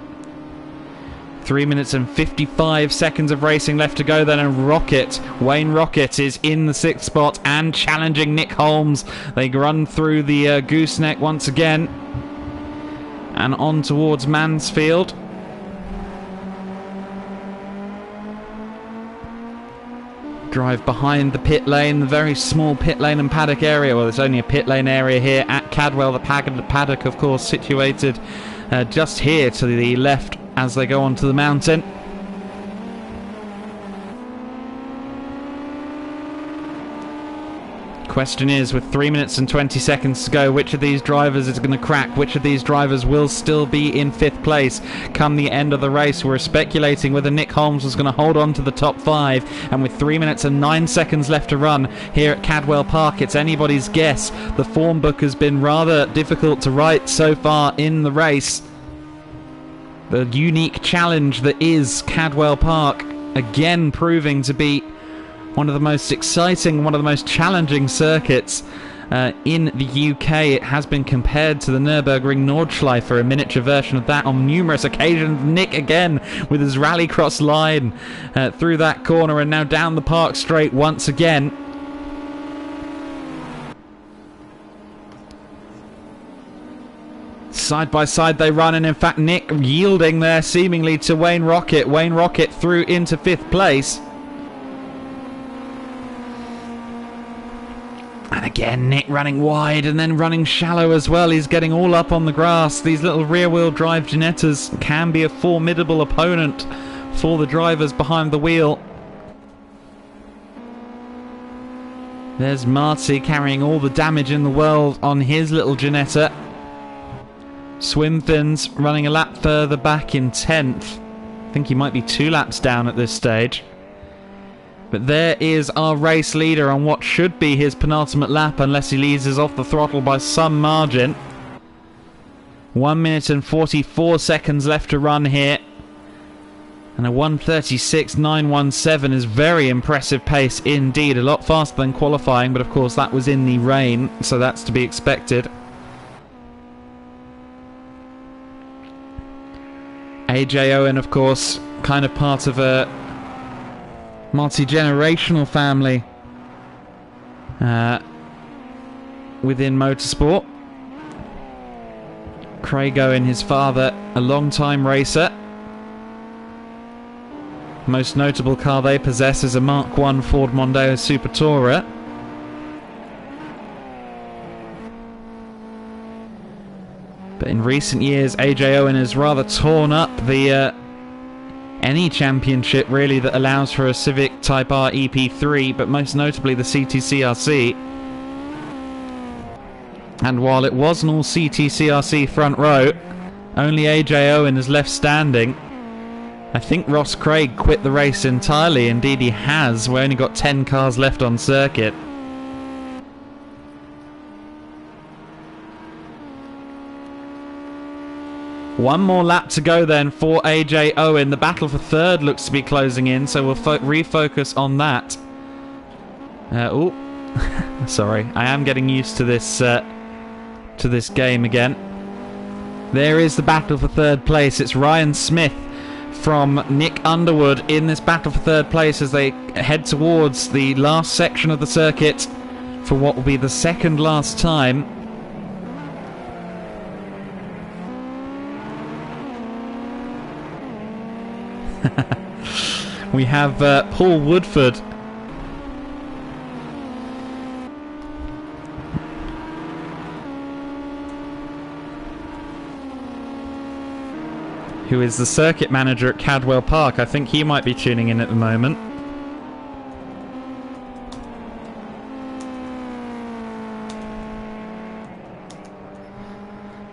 3 minutes and 55 seconds of racing left to go then, and Wayne Rocket is in the 6th spot and challenging Nick Holmes. They run through the gooseneck once again and on towards Mansfield. Drive behind the pit lane, the very small pit lane and paddock area. Well, there's only a pit lane area here at Cadwell. The paddock, of course, situated just here to the left as they go onto the mountain. Question is, with 3 minutes and 20 seconds to go, which of these drivers is going to crack? Which of these drivers will still be in 5th place come the end of the race? We're speculating whether Nick Holmes was going to hold on to the top 5, and with 3 minutes and 9 seconds left to run here at Cadwell Park, it's anybody's guess. The form book has been rather difficult to write so far in the race. The unique challenge that is Cadwell Park, again proving to be one of the most exciting, one of the most challenging circuits in the UK. It has been compared to the Nürburgring Nordschleife, a miniature version of that on numerous occasions. Nick again with his rallycross line through that corner and now down the park straight once again. Side by side they run, and in fact Nick yielding there seemingly to Wayne Rocket. Wayne Rocket through into 5th place. And again Nick running wide and then running shallow as well. He's getting all up on the grass. These little rear-wheel drive Ginettas can be a formidable opponent for the drivers behind the wheel. There's Marty carrying all the damage in the world on his little Ginetta. Swinfins running a lap further back in 10th. I think he might be 2 laps down at this stage. But there is our race leader on what should be his penultimate lap, unless he eases off the throttle by some margin. 1 minute and 44 seconds left to run here. And a 1:36.917 is very impressive pace indeed. A lot faster than qualifying, but of course that was in the rain, so that's to be expected. AJ Owen, of course, kind of part of a multi-generational family within motorsport. Craig Owen, his father, a long-time racer. Most notable car they possess is a Mark I Ford Mondeo Super Tourer. But in recent years, AJ Owen has rather torn up the any championship really that allows for a Civic Type R EP3, but most notably the CTCRC. And while it was an all CTCRC front row, only AJ Owen is left standing. I think Ross Craig quit the race entirely. Indeed he has. We only got 10 cars left on circuit. One more lap to go then for AJ Owen. The battle for 3rd looks to be closing in, so we'll refocus on that. Oh, sorry. I am getting used to this game again. There is the battle for 3rd place. It's Ryan Smith from Nick Underwood in this battle for 3rd place as they head towards the last section of the circuit for what will be the 2nd last time. We have Paul Woodford, who is the circuit manager at Cadwell Park. I think he might be tuning in at the moment.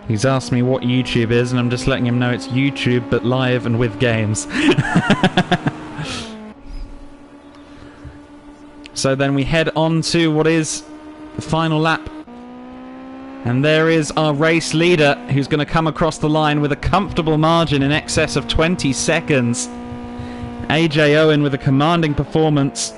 He's asked me what YouTube is, and I'm just letting him know it's YouTube, but live and with games. So then we head on to what is the final lap. And there is our race leader, who's going to come across the line with a comfortable margin in excess of 20 seconds. AJ Owen with a commanding performance.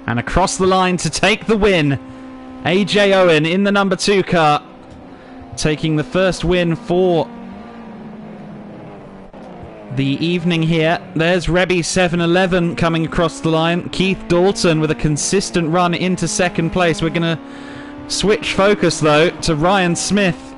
And across the line to take the win, AJ Owen in the number 2 car, taking the first win for the evening here. There's Rebby 711 coming across the line. Keith Dalton with a consistent run into 2nd place. We're going to switch focus though to Ryan Smith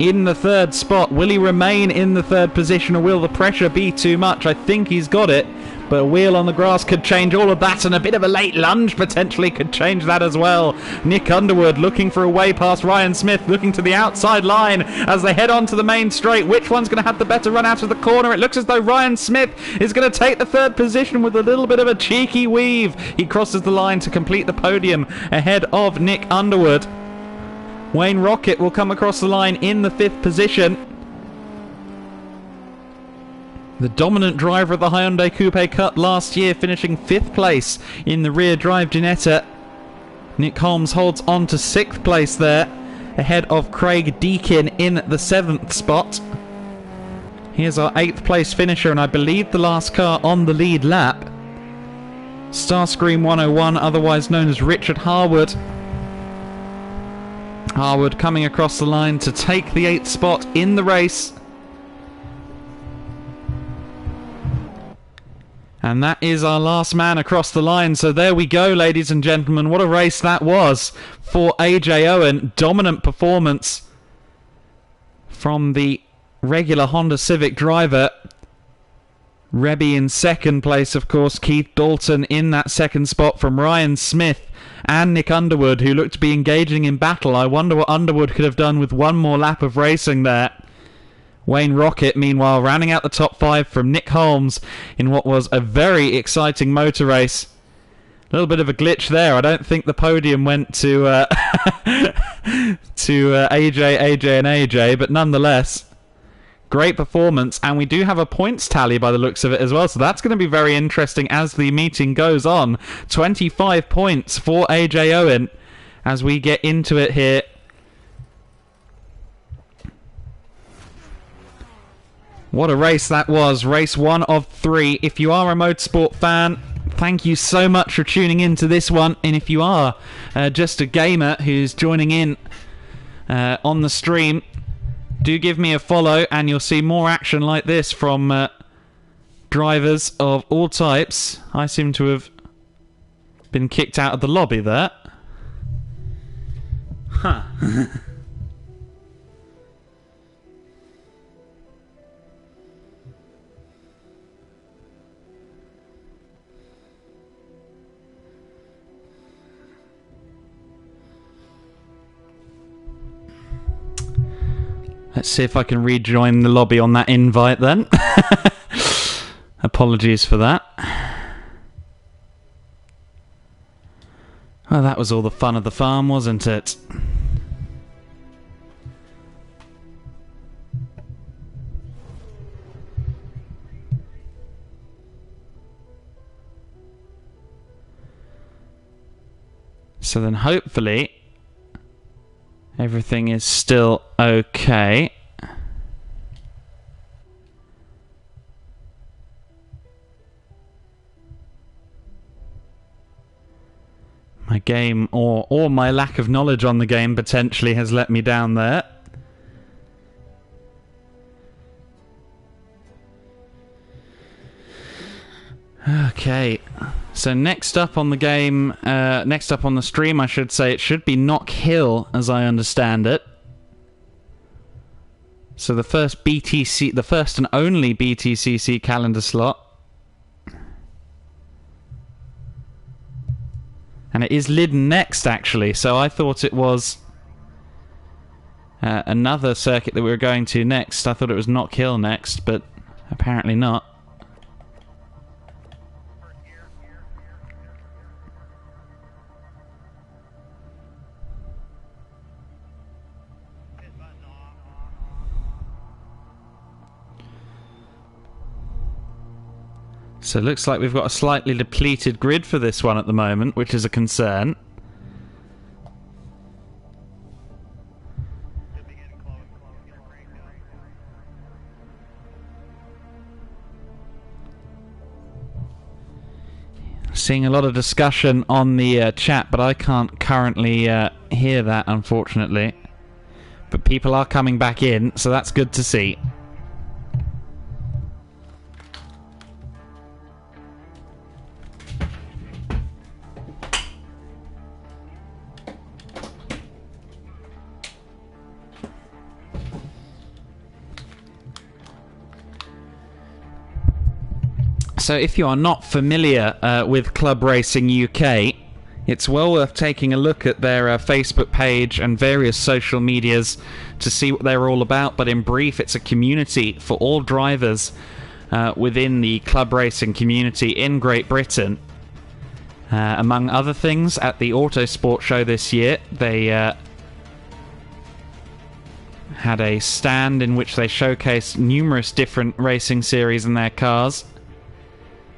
in the 3rd spot. Will he remain in the 3rd position, or will the pressure be too much? I think he's got it. But a wheel on the grass could change all of that, and a bit of a late lunge potentially could change that as well. Nick Underwood looking for a way past Ryan Smith, looking to the outside line as they head on to the main straight. Which one's going to have the better run out of the corner? It looks as though Ryan Smith is going to take the 3rd position with a little bit of a cheeky weave. He crosses the line to complete the podium ahead of Nick Underwood. Wayne Rocket will come across the line in the 5th position. The dominant driver of the Hyundai Coupe Cup last year, finishing 5th place in the rear drive Ginetta. Nick Holmes holds on to 6th place there. ahead of Craig Deakin in the 7th spot. Here's our 8th place finisher, and I believe the last car on the lead lap. Starscream 101, otherwise known as Richard Harwood. Harwood coming across the line to take the 8th spot in the race. And that is our last man across the line. So there we go, ladies and gentlemen. What a race that was for AJ Owen. Dominant performance from the regular Honda Civic driver. Rebby in 2nd place, of course. Keith Dalton in that 2nd spot from Ryan Smith and Nick Underwood, who looked to be engaging in battle. I wonder what Underwood could have done with one more lap of racing there. Wayne Rocket, meanwhile, rounding out the top 5 from Nick Holmes in what was a very exciting motor race. A little bit of a glitch there. I don't think the podium went to AJ, and AJ, but nonetheless, great performance. And we do have a points tally by the looks of it as well, so that's going to be very interesting as the meeting goes on. 25 points for AJ Owen as we get into it here. What a race that was. Race 1 of 3. If you are a motorsport fan, thank you so much for tuning in to this one. And if you are just a gamer who's joining in on the stream, do give me a follow and you'll see more action like this from drivers of all types. I seem to have been kicked out of the lobby there. Huh. Let's see if I can rejoin the lobby on that invite then. Apologies for that. Well, that was all the fun of the farm, wasn't it? So then hopefully everything is still okay. My game, or my lack of knowledge on the game, potentially has let me down there. Okay, so next up on the game, next up on the stream, I should say, it should be Knockhill, as I understand it. So the first BTC, the first and only BTCC calendar slot. And it is Lydden next, actually, so I thought it was another circuit that we were going to next. I thought it was Knockhill next, but apparently not. So it looks like we've got a slightly depleted grid for this one at the moment, which is a concern. Seeing a lot of discussion on the chat, but I can't currently hear that, unfortunately. But people are coming back in, so that's good to see. So if you are not familiar with Club Racing UK, it's well worth taking a look at their Facebook page and various social medias to see what they're all about. But in brief, it's a community for all drivers within the Club Racing community in Great Britain. Among other things, at the Autosport show this year, they had a stand in which they showcased numerous different racing series in their cars.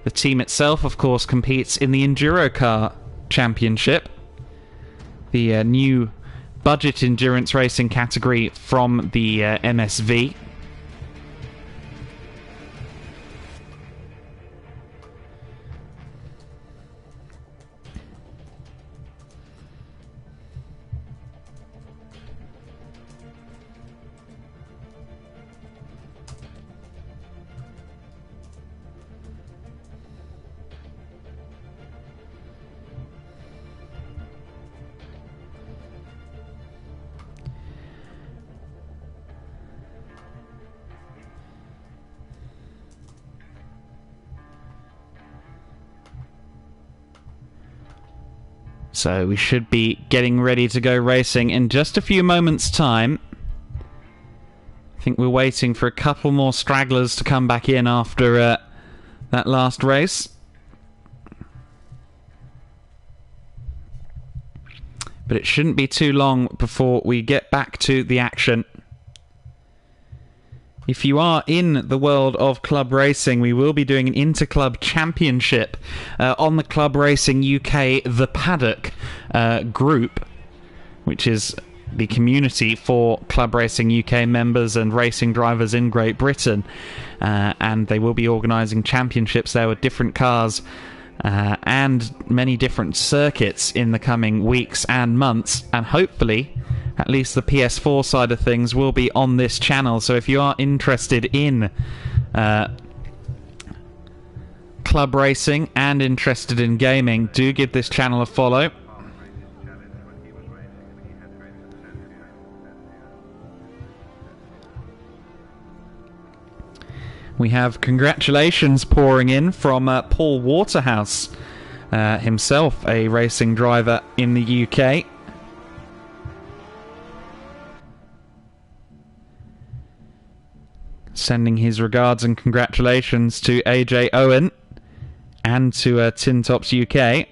The team itself, of course, competes in the Enduro Car Championship, the new budget endurance racing category from the MSV. So we should be getting ready to go racing in just a few moments' time. I think we're waiting for a couple more stragglers to come back in after that last race. But it shouldn't be too long before we get back to the action. If you are in the world of club racing, we will be doing an inter-club championship on the Club Racing UK The Paddock group, which is the community for Club Racing UK members and racing drivers in Great Britain. And they will be organising championships there with different cars and many different circuits in the coming weeks and months. And hopefully, at least the PS4 side of things will be on this channel. So if you are interested in club racing and interested in gaming, do give this channel a follow. We have congratulations pouring in from Paul Waterhouse, himself a racing driver in the UK. Sending his regards and congratulations to AJ Owen and to Tin Tops UK.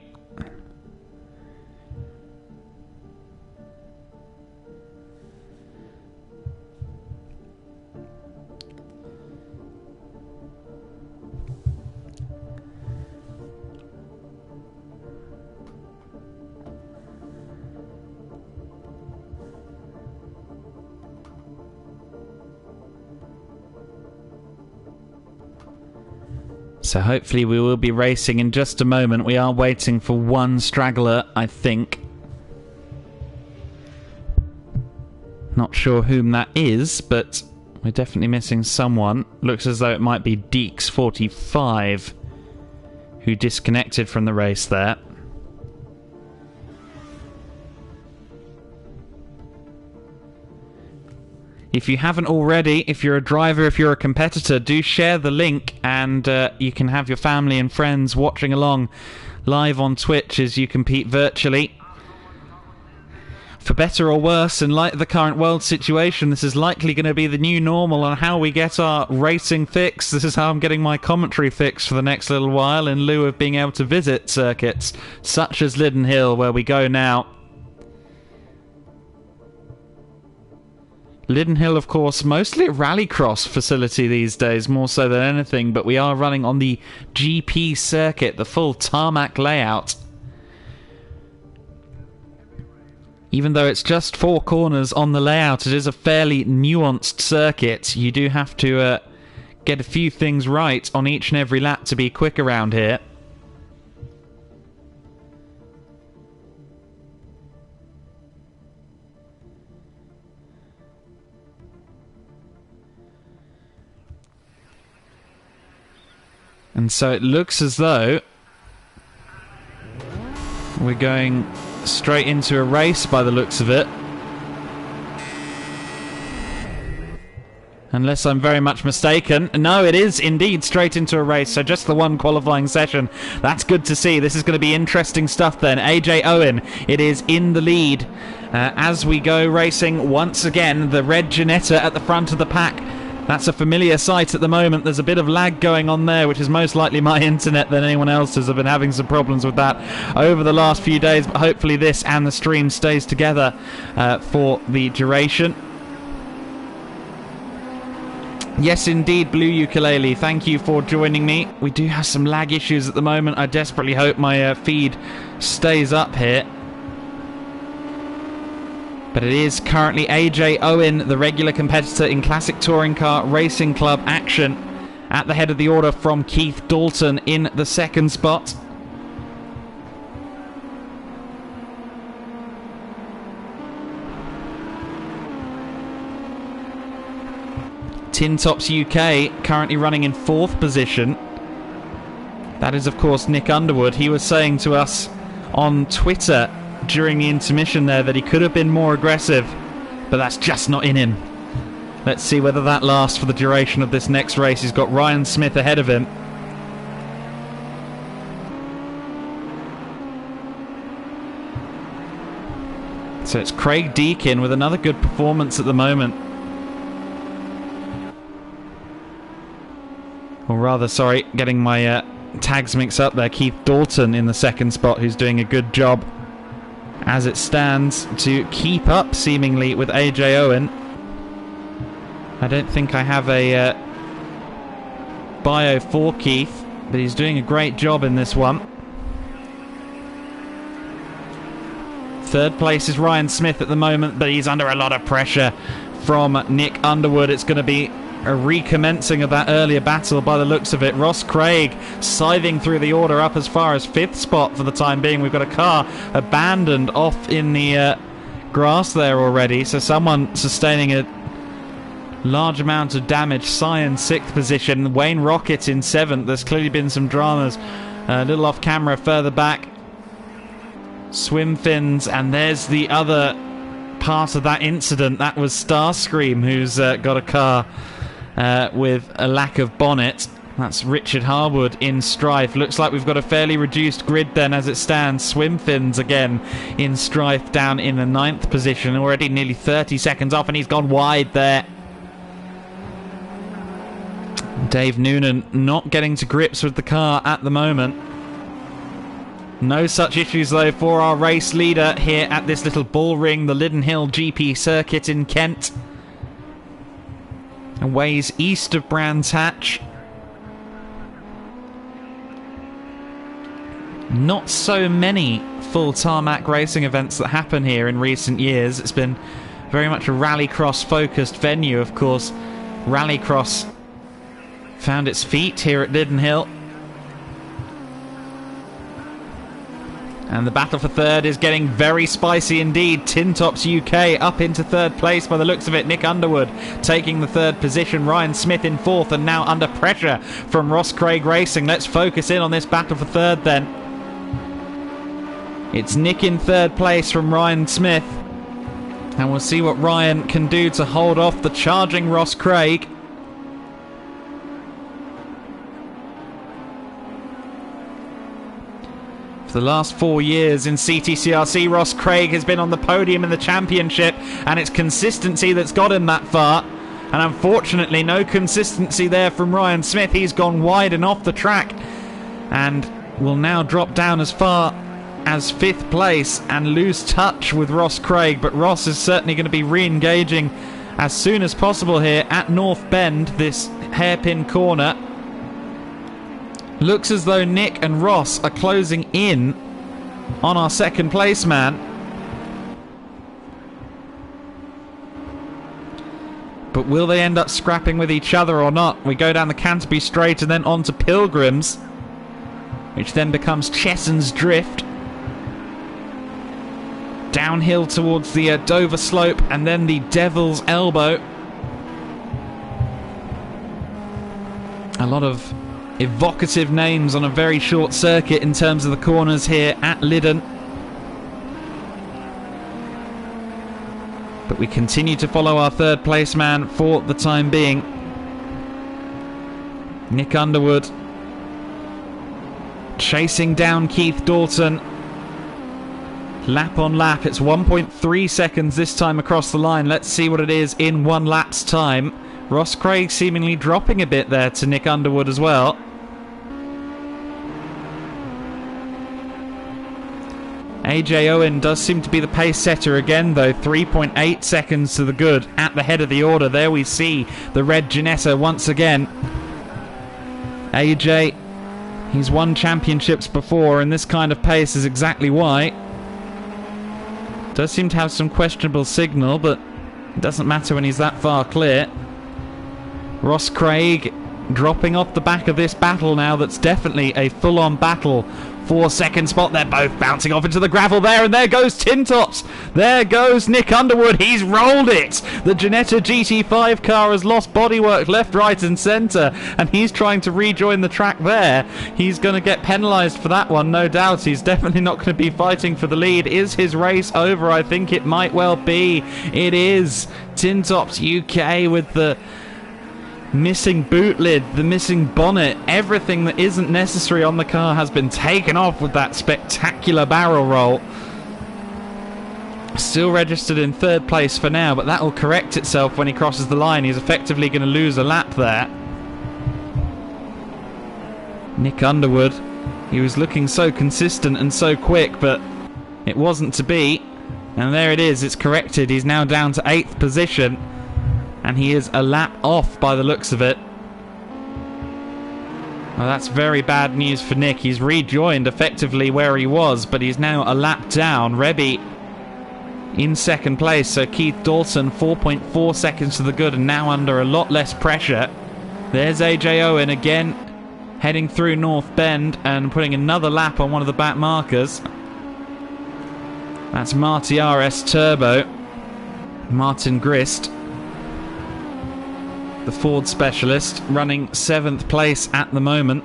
So hopefully we will be racing in just a moment. We are waiting for one straggler, I think. Not sure whom that is, but we're definitely missing someone. Looks as though it might be Deeks45, who disconnected from the race there. If you haven't already, if you're a driver, if you're a competitor, do share the link and you can have your family and friends watching along live on Twitch as you compete virtually. For better or worse, in light of the current world situation, this is likely going to be the new normal on how we get our racing fix. This is how I'm getting my commentary fix for the next little while, in lieu of being able to visit circuits such as Lydden Hill, where we go now. Lydden Hill, of course, mostly a rallycross facility these days, more so than anything, but we are running on the GP circuit, the full tarmac layout. Even though it's just 4 corners on the layout, it is a fairly nuanced circuit. You do have to get a few things right on each and every lap to be quick around here. And so it looks as though we're going straight into a race by the looks of it. Unless I'm very much mistaken. No, it is indeed straight into a race, so just the one qualifying session. That's good to see. This is going to be interesting stuff then. AJ Owen, it is in the lead as we go racing once again. The red Ginetta at the front of the pack. That's a familiar sight at the moment. There's a bit of lag going on there, which is most likely my internet than anyone else's. I've been having some problems with that over the last few days, but hopefully this and the stream stays together for the duration. Yes, indeed, Blue Ukulele. Thank you for joining me. We do have some lag issues at the moment. I desperately hope my feed stays up here. But it is currently AJ Owen, the regular competitor in Classic Touring Car Racing Club action, at the head of the order from Keith Dalton in the second spot. Tin Tops UK currently running in fourth position. That is, of course, Nick Underwood. He was saying to us on Twitter during the intermission there that he could have been more aggressive, but that's just not in him. Let's see whether that lasts for the duration of this next race. He's got Ryan Smith ahead of him. So it's Craig Deakin with another good performance at the moment. Or rather, sorry, getting my tags mixed up there. Keith Dalton in the second spot, who's doing a good job as it stands to keep up seemingly with AJ Owen. I don't think I have a bio for Keith, but he's doing a great job in this one. Third place is Ryan Smith at the moment, but he's under a lot of pressure from Nick Underwood. It's going to be a recommencing of that earlier battle by the looks of it. Ross Craig scything through the order up as far as fifth spot for the time being. We've got a car abandoned off in the grass there already, so someone sustaining a large amount of damage. Cy in sixth position, Wayne Rocket in seventh. There's clearly been some dramas a little off camera further back. Swim fins, and there's the other part of that incident. That was Starscream, who's got a car with a lack of bonnet. That's Richard Harwood in strife. Looks like we've got a fairly reduced grid then as it stands. Swim fins again in strife down in the ninth position. Already nearly 30 seconds off, and he's gone wide there. Dave Noonan not getting to grips with the car at the moment. No such issues though for our race leader here at this little bull ring, the Lydden Hill GP circuit in Kent. A ways east of Brands Hatch. Not so many full tarmac racing events that happen here in recent years. It's been very much a rallycross focused venue, of course. Rallycross found its feet here at Lydden Hill. And the battle for third is getting very spicy indeed. Tin Tops UK up into third place by the looks of it. Nick Underwood taking the third position. Ryan Smith in fourth, and now under pressure from Ross Craig Racing. Let's focus in on this battle for third then. It's Nick in third place from Ryan Smith. And we'll see what Ryan can do to hold off the charging Ross Craig. For the last 4 years in CTCRC, Ross Craig has been on the podium in the championship, and it's consistency that's got him that far. And unfortunately, no consistency there from Ryan Smith. He's gone wide and off the track, and will now drop down as far as fifth place and lose touch with Ross Craig. But Ross is certainly going to be re-engaging as soon as possible here at North Bend, this hairpin corner. Looks as though Nick and Ross are closing in on our second place man. But will they end up scrapping with each other or not? We go down the Canterbury Straight and then on to Pilgrims, which then becomes Chesson's Drift. Downhill towards the Dover Slope and then the Devil's Elbow. A lot of evocative names on a very short circuit in terms of the corners here at Lydden. But we continue to follow our third place man for the time being. Nick Underwood chasing down Keith Dalton. Lap on lap. It's 1.3 seconds this time across the line. Let's see what it is in 1 lap's time. Ross Craig seemingly dropping a bit there to Nick Underwood as well. AJ Owen does seem to be the pace setter again though. 3.8 seconds to the good at the head of the order. There we see the red Ginetta once again. AJ, he's won championships before, and this kind of pace is exactly why. Does seem to have some questionable signal, but it doesn't matter when he's that far clear. Ross Craig dropping off the back of this battle now. That's definitely a full-on battle for second spot. They're both bouncing off into the gravel there, and there goes Tin Tops. There goes Nick Underwood. He's rolled it. The Ginetta GT5 car has lost bodywork left, right and centre, and he's trying to rejoin the track there. He's going to get penalised for that one, no doubt. He's definitely not going to be fighting for the lead. Is his race over? I think it might well be. It is. Tin Tops UK with the missing boot lid, the missing bonnet, everything that isn't necessary on the car has been taken off with that spectacular barrel roll. Still registered in third place for now, but that will correct itself when he crosses the line. He's effectively going to lose a lap there. Nick Underwood, he was looking so consistent and so quick, but it wasn't to be. And there it is, it's corrected. He's now down to 8th position. And he is a lap off by the looks of it. Well, that's very bad news for Nick. He's rejoined effectively where he was, but he's now a lap down. Rebby in second place, so Keith Dalton 4.4 seconds to the good and now under a lot less pressure. There's AJ Owen again, heading through North Bend and putting another lap on one of the back markers. That's Marty RS Turbo. Martin Grist, the Ford specialist, running 7th place at the moment.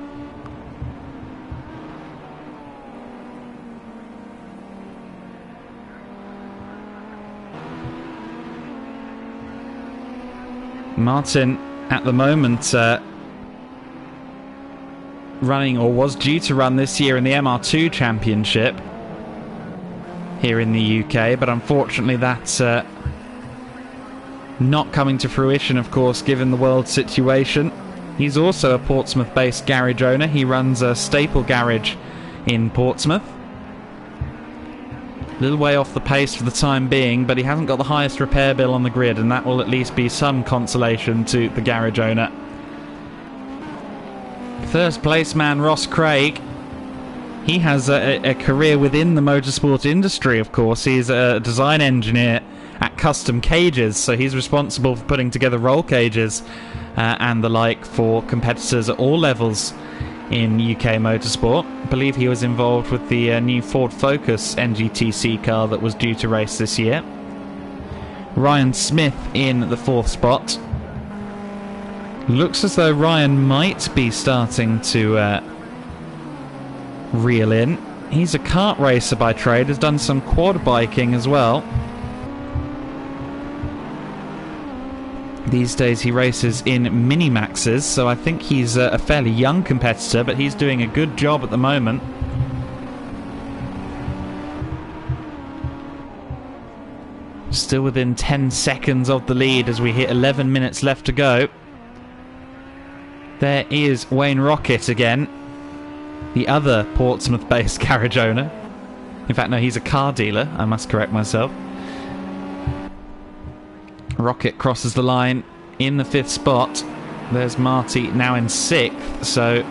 Martin at the moment running, or was due to run this year in the MR2 Championship here in the UK, but unfortunately that's not coming to fruition, of course, given the world situation. He's also a Portsmouth-based garage owner. He runs a Staple garage in Portsmouth. A little way off the pace for the time being, but he hasn't got the highest repair bill on the grid, and that will at least be some consolation to the garage owner. First place man Ross Craig. He has a career within the motorsport industry, of course. He's a design engineer at Custom Cages, so he's responsible for putting together roll cages and the like for competitors at all levels in UK motorsport. I believe he was involved with the new Ford Focus NGTC car that was due to race this year. Ryan Smith in the 4th spot. Looks as though Ryan might be starting to reel in. He's a kart racer by trade, has done some quad biking as well. These days he races in Minimaxes, so I think he's a fairly young competitor, but he's doing a good job at the moment. Still within 10 seconds of the lead as we hit 11 minutes left to go. There is Wayne Rocket again, the other Portsmouth-based garage owner. In fact, no, he's a car dealer, I must correct myself. Rocket crosses the line in the 5th spot. There's Marty now in 6th, so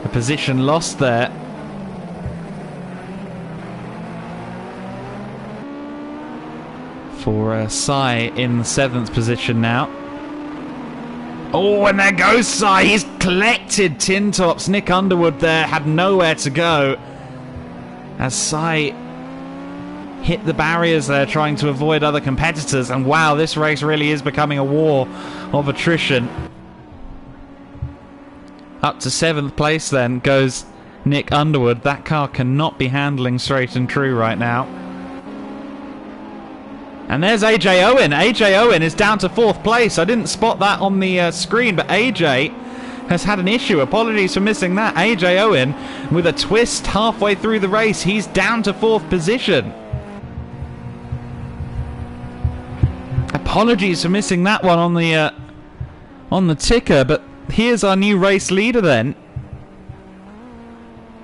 a position lost there. For Sai in the 7th position now. Oh, and there goes Sai. He's collected Tin Tops. Nick Underwood there had nowhere to go as Sai hit the barriers there trying to avoid other competitors, and wow, this race really is becoming a war of attrition. Up to 7th place then goes Nick Underwood. That car cannot be handling straight and true right now. And there's AJ Owen. AJ Owen is down to 4th place. I didn't spot that on the screen, but AJ has had an issue. Apologies for missing that. AJ Owen with a twist halfway through the race. He's down to 4th position. Apologies for missing that one on the ticker, but here's our new race leader then.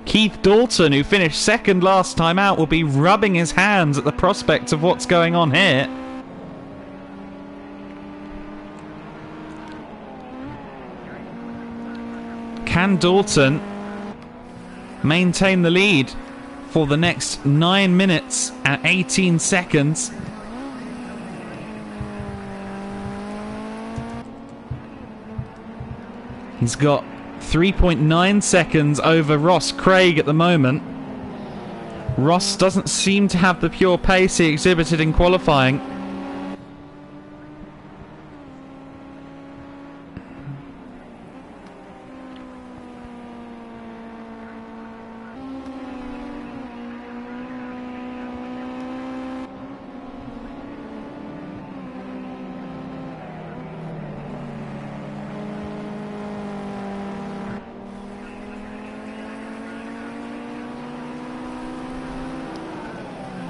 Keith Dalton, who finished 2nd last time out, will be rubbing his hands at the prospect of what's going on here. Can Dalton maintain the lead for the next 9 minutes and 18 seconds. He's got 3.9 seconds over Ross Craig at the moment. Ross doesn't seem to have the pure pace he exhibited in qualifying.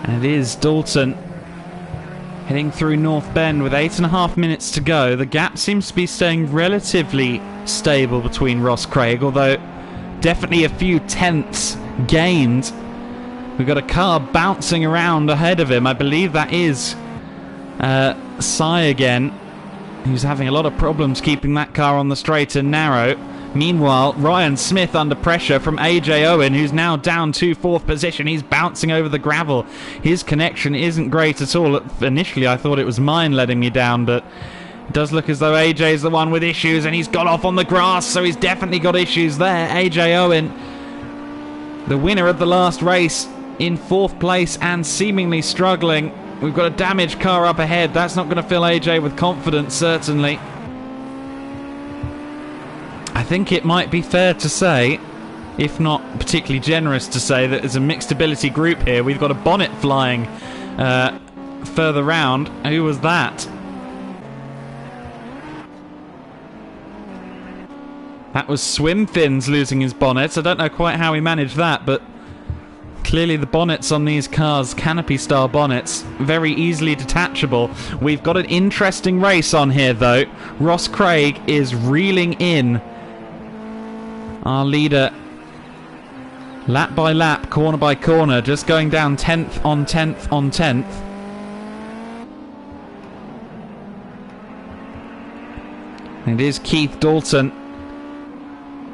And it is Dalton heading through North Bend with 8.5 minutes to go. The gap seems to be staying relatively stable between Ross Craig, although definitely a few tenths gained. We've got a car bouncing around ahead of him. I believe that is Sai again, who's having a lot of problems keeping that car on the straight and narrow. Meanwhile, Ryan Smith under pressure from AJ Owen, who's now down to 4th position. He's bouncing over the gravel. His connection isn't great at all. Initially, I thought it was mine letting me down, but it does look as though AJ's the one with issues, and he's got off on the grass, so he's definitely got issues there. AJ Owen, the winner of the last race, in 4th place and seemingly struggling. We've got a damaged car up ahead. That's not going to fill AJ with confidence, certainly. I think it might be fair to say, if not particularly generous to say, that as a mixed ability group here, we've got a bonnet flying further round. Who was that? That was Swim Fins losing his bonnet. I don't know quite how he managed that, but clearly the bonnets on these cars, canopy style bonnets, very easily detachable. We've got an interesting race on here though. Ross Craig is reeling in our leader lap by lap, corner by corner, just going down 10th on 10th on 10th. It is Keith Dalton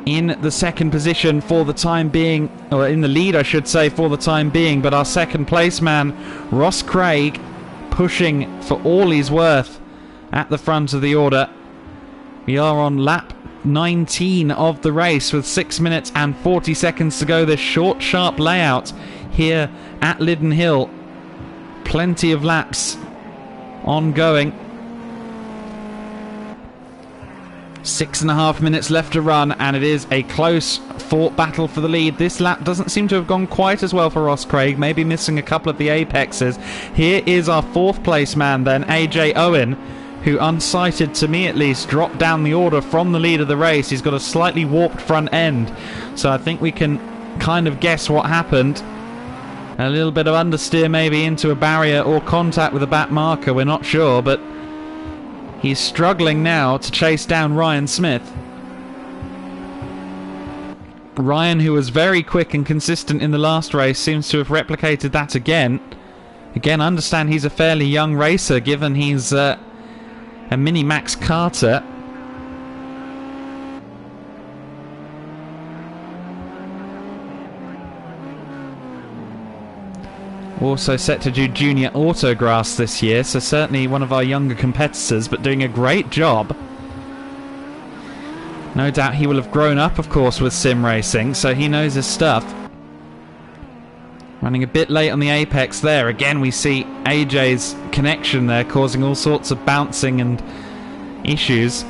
in the 2nd position for the time being, or in the lead I should say for the time being, but our 2nd place man Ross Craig pushing for all he's worth at the front of the order. We are on lap 19 of the race with 6 minutes and 40 seconds to go. This short, sharp layout here at Lydden Hill. Plenty of laps ongoing. 6.5 minutes left to run, and it is a close fought battle for the lead. This lap doesn't seem to have gone quite as well for Ross Craig, maybe missing a couple of the apexes. Here is our 4th place man then, AJ Owen, who, unsighted to me at least, dropped down the order from the lead of the race. He's got a slightly warped front end, so I think we can kind of guess what happened. A little bit of understeer maybe into a barrier or contact with a back marker, we're not sure, but he's struggling now to chase down Ryan Smith. Ryan, who was very quick and consistent in the last race, seems to have replicated that again. Again, I understand he's a fairly young racer, given he's a mini Max Carter. Also set to do junior autograss this year, so certainly one of our younger competitors, but doing a great job. No doubt he will have grown up, of course, with sim racing, so he knows his stuff. Running a bit late on the apex there. Again, we see AJ's connection there causing all sorts of bouncing and issues.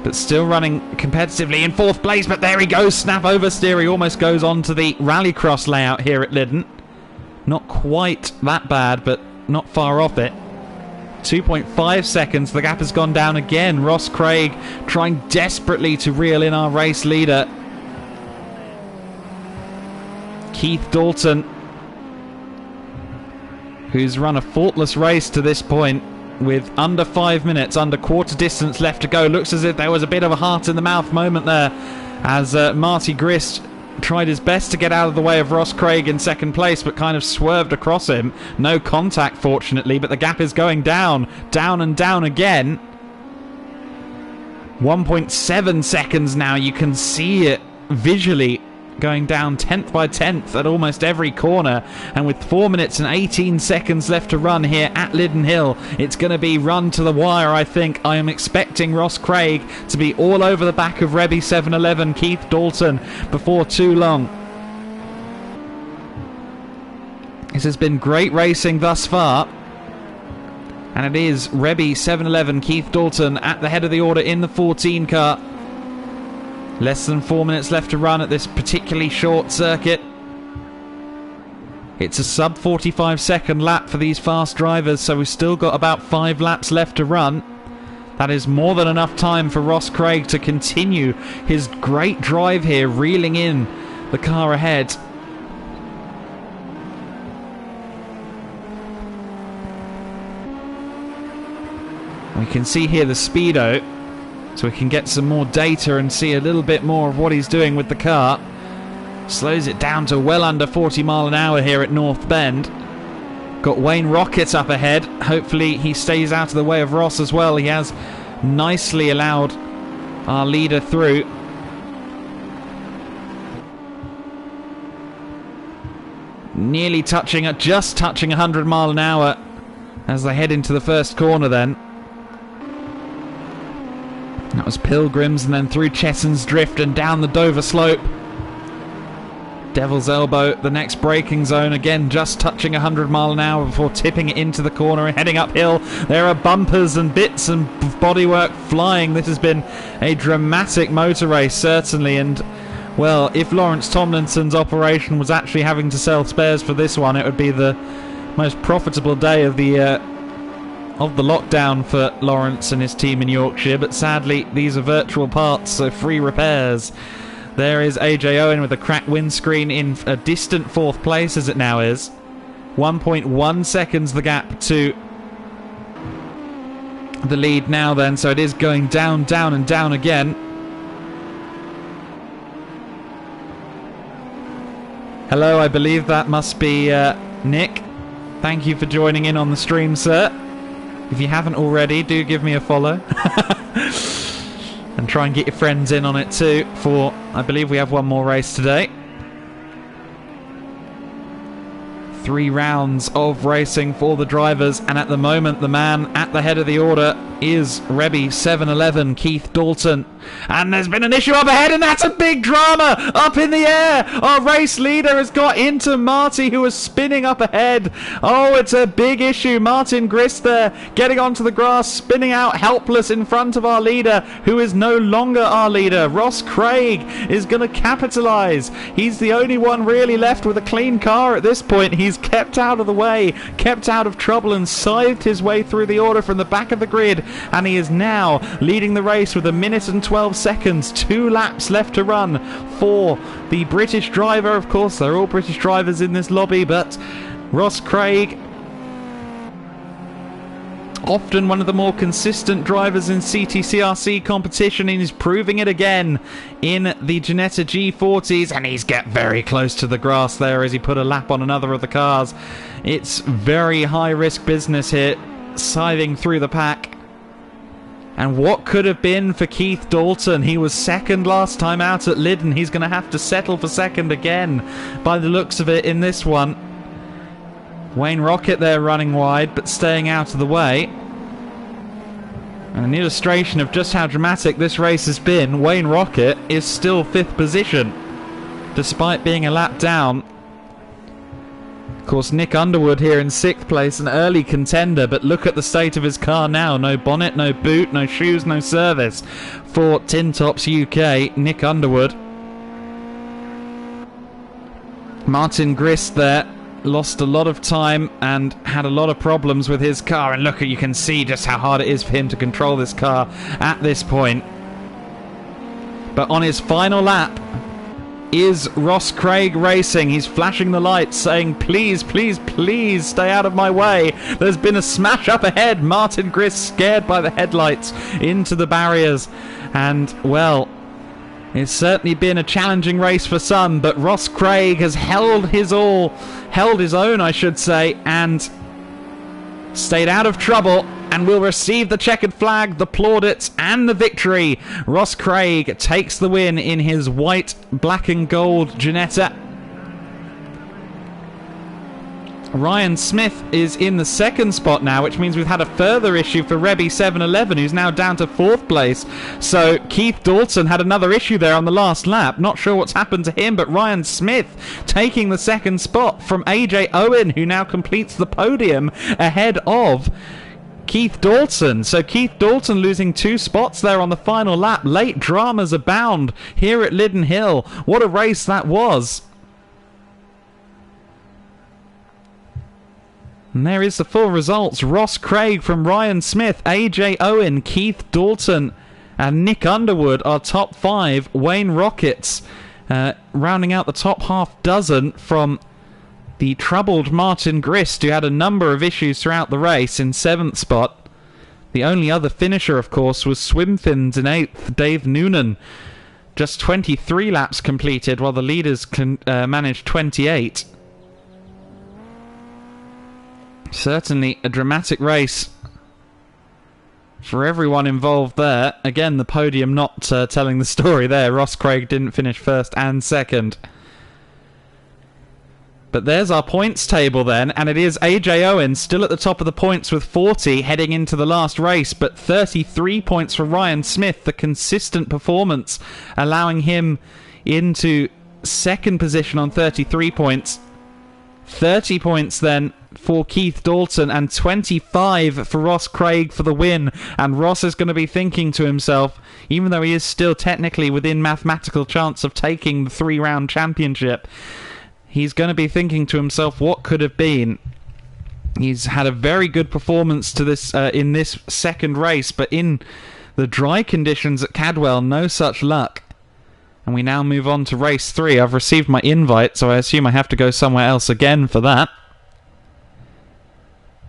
But still running competitively in 4th place, but there he goes, snap oversteer. He almost goes on to the rallycross layout here at Lydden. Not quite that bad, but not far off it. 2.5 seconds, the gap has gone down again. Ross Craig trying desperately to reel in our race leader. Keith Dalton, who's run a faultless race to this point with under 5 minutes, under quarter distance left to go. Looks as if there was a bit of a heart in the mouth moment there as Marty Grist tried his best to get out of the way of Ross Craig in 2nd place, but kind of swerved across him. No contact, fortunately, but the gap is going down, down and down again. 1.7 seconds now. You can see it visually going down 10th by 10th at almost every corner, and with 4 minutes and 18 seconds left to run here at Lydden Hill, it's going to be run to the wire. I think I am expecting Ross Craig to be all over the back of Rebby 711 Keith Dalton before too long. This has been great racing thus far, and it is Rebby 711 Keith Dalton at the head of the order in the 14 car. Less than 4 minutes left to run at this particularly short circuit. It's a sub 45 second lap for these fast drivers, so we've still got about 5 laps left to run. That is more than enough time for Ross Craig to continue his great drive here, reeling in the car ahead. We can see here the speedo, so we can get some more data and see a little bit more of what he's doing with the car. Slows it down to well under 40 mile an hour here at North Bend. Got Wayne Rocket up ahead. Hopefully he stays out of the way of Ross as well. He has nicely allowed our leader through. Nearly touching, just touching 100 mile an hour as they head into the first corner then. That was Pilgrims, and then through Chesson's Drift and down the Dover slope. Devil's Elbow, the next braking zone, again just touching 100 mile an hour before tipping it into the corner and heading uphill. There are bumpers and bits and bodywork flying. This has been a dramatic motor race, certainly, and well, if Lawrence Tomlinson's operation was actually having to sell spares for this one, it would be the most profitable day of the lockdown for Lawrence and his team in Yorkshire, but sadly these are virtual parts, so free repairs. There is AJ Owen with a cracked windscreen in a distant 4th place as it now is. 1.1 seconds the gap to the lead now then, so it is going down, down and down again. Hello, I believe that must be Nick. Thank you for joining in on the stream, sir. If you haven't already, do give me a follow. And try and get your friends in on it too, for I believe we have one more race today. 3 rounds of racing for the drivers, and at the moment the man at the head of the order is Rebby 711 Keith Dalton. And there's been an issue up ahead, and that's a big drama up in the air. Our race leader has got into Marty, who was spinning up ahead. Oh, it's a big issue. Martin Grist there getting onto the grass, spinning out helpless in front of our leader, who is no longer our leader. Ross Craig is going to capitalise. He's the only one really left with a clean car at this point. He's kept out of the way, kept out of trouble, and scythed his way through the order from the back of the grid, and he is now leading the race with 1 minute and 12 seconds. 2 laps left to run for the British driver. Of course, they're all British drivers in this lobby, but Ross Craig, often one of the more consistent drivers in CTCRC competition, and he's proving it again in the Ginetta G40s, and he's get very close to the grass there as he put a lap on another of the cars. It's very high risk business here, scything through the pack. And what could have been for Keith Dalton? He was second last time out at Lydden. He's going to have to settle for second again by the looks of it in this one. Wayne Rocket there running wide but staying out of the way. And an illustration of just how dramatic this race has been, Wayne Rocket is still 5th position despite being a lap down. Of course, Nick Underwood here in 6th place, an early contender, but look at the state of his car now. No bonnet, no boot, no shoes, no service for Tin Tops UK, Nick Underwood. Martin Grist there lost a lot of time and had a lot of problems with his car, and look, you can see just how hard it is for him to control this car at this point. But on his final lap is Ross Craig racing. He's flashing the lights saying, please, please, please stay out of my way. There's been a smash up ahead. Martin Grist scared by the headlights into the barriers, and well, it's certainly been a challenging race for some, but Ross Craig has held his own, I should say, and stayed out of trouble and will receive the checkered flag, the plaudits, and the victory. Ross Craig takes the win in his white, black and gold Ginetta. Ryan Smith is in the second spot now, which means we've had a further issue for Rebby 711, who's now down to 4th place. So Keith Dalton had another issue there on the last lap. Not sure what's happened to him, but Ryan Smith taking the second spot from AJ Owen, who now completes the podium ahead of Keith Dalton. So Keith Dalton losing 2 spots there on the final lap. Late dramas abound here at Lydden Hill. What a race that was. And there is the full results. Ross Craig from Ryan Smith, AJ Owen, Keith Dalton and Nick Underwood are top 5. Wayne Rockets rounding out the top half dozen from the troubled Martin Grist, who had a number of issues throughout the race, in 7th spot. The only other finisher, of course, was Swimfins in 8th, Dave Noonan. Just 23 laps completed, while the leaders managed 28. Certainly a dramatic race for everyone involved there. Again, the podium not telling the story there. Ross Craig didn't finish 1st and 2nd. But there's our points table then, and it is AJ Owen still at the top of the points with 40 heading into the last race, but 33 points for Ryan Smith, the consistent performance allowing him into 2nd position on 33 points. 30 points then for Keith Dalton and 25 for Ross Craig for the win. And Ross is going to be thinking to himself, even though he is still technically within mathematical chance of taking the 3-round championship, he's going to be thinking to himself, what could have been? He's had a very good performance to this in this second race, but in the dry conditions at Cadwell, no such luck. And we now move on to race 3. I've received my invite, so I assume I have to go somewhere else again for that.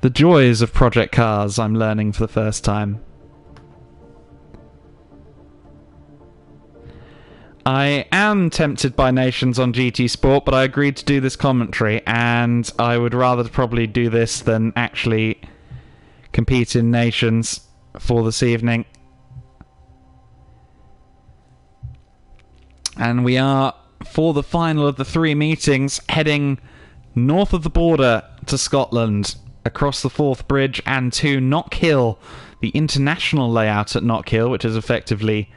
The joys of Project Cars, I'm learning for the first time. I am tempted by Nations on GT Sport, but I agreed to do this commentary, and I would rather probably do this than actually compete in Nations for this evening. And we are, for the final of the 3 meetings, heading north of the border to Scotland, across the Forth Bridge and to Knockhill, the international layout at Knockhill, which is effectively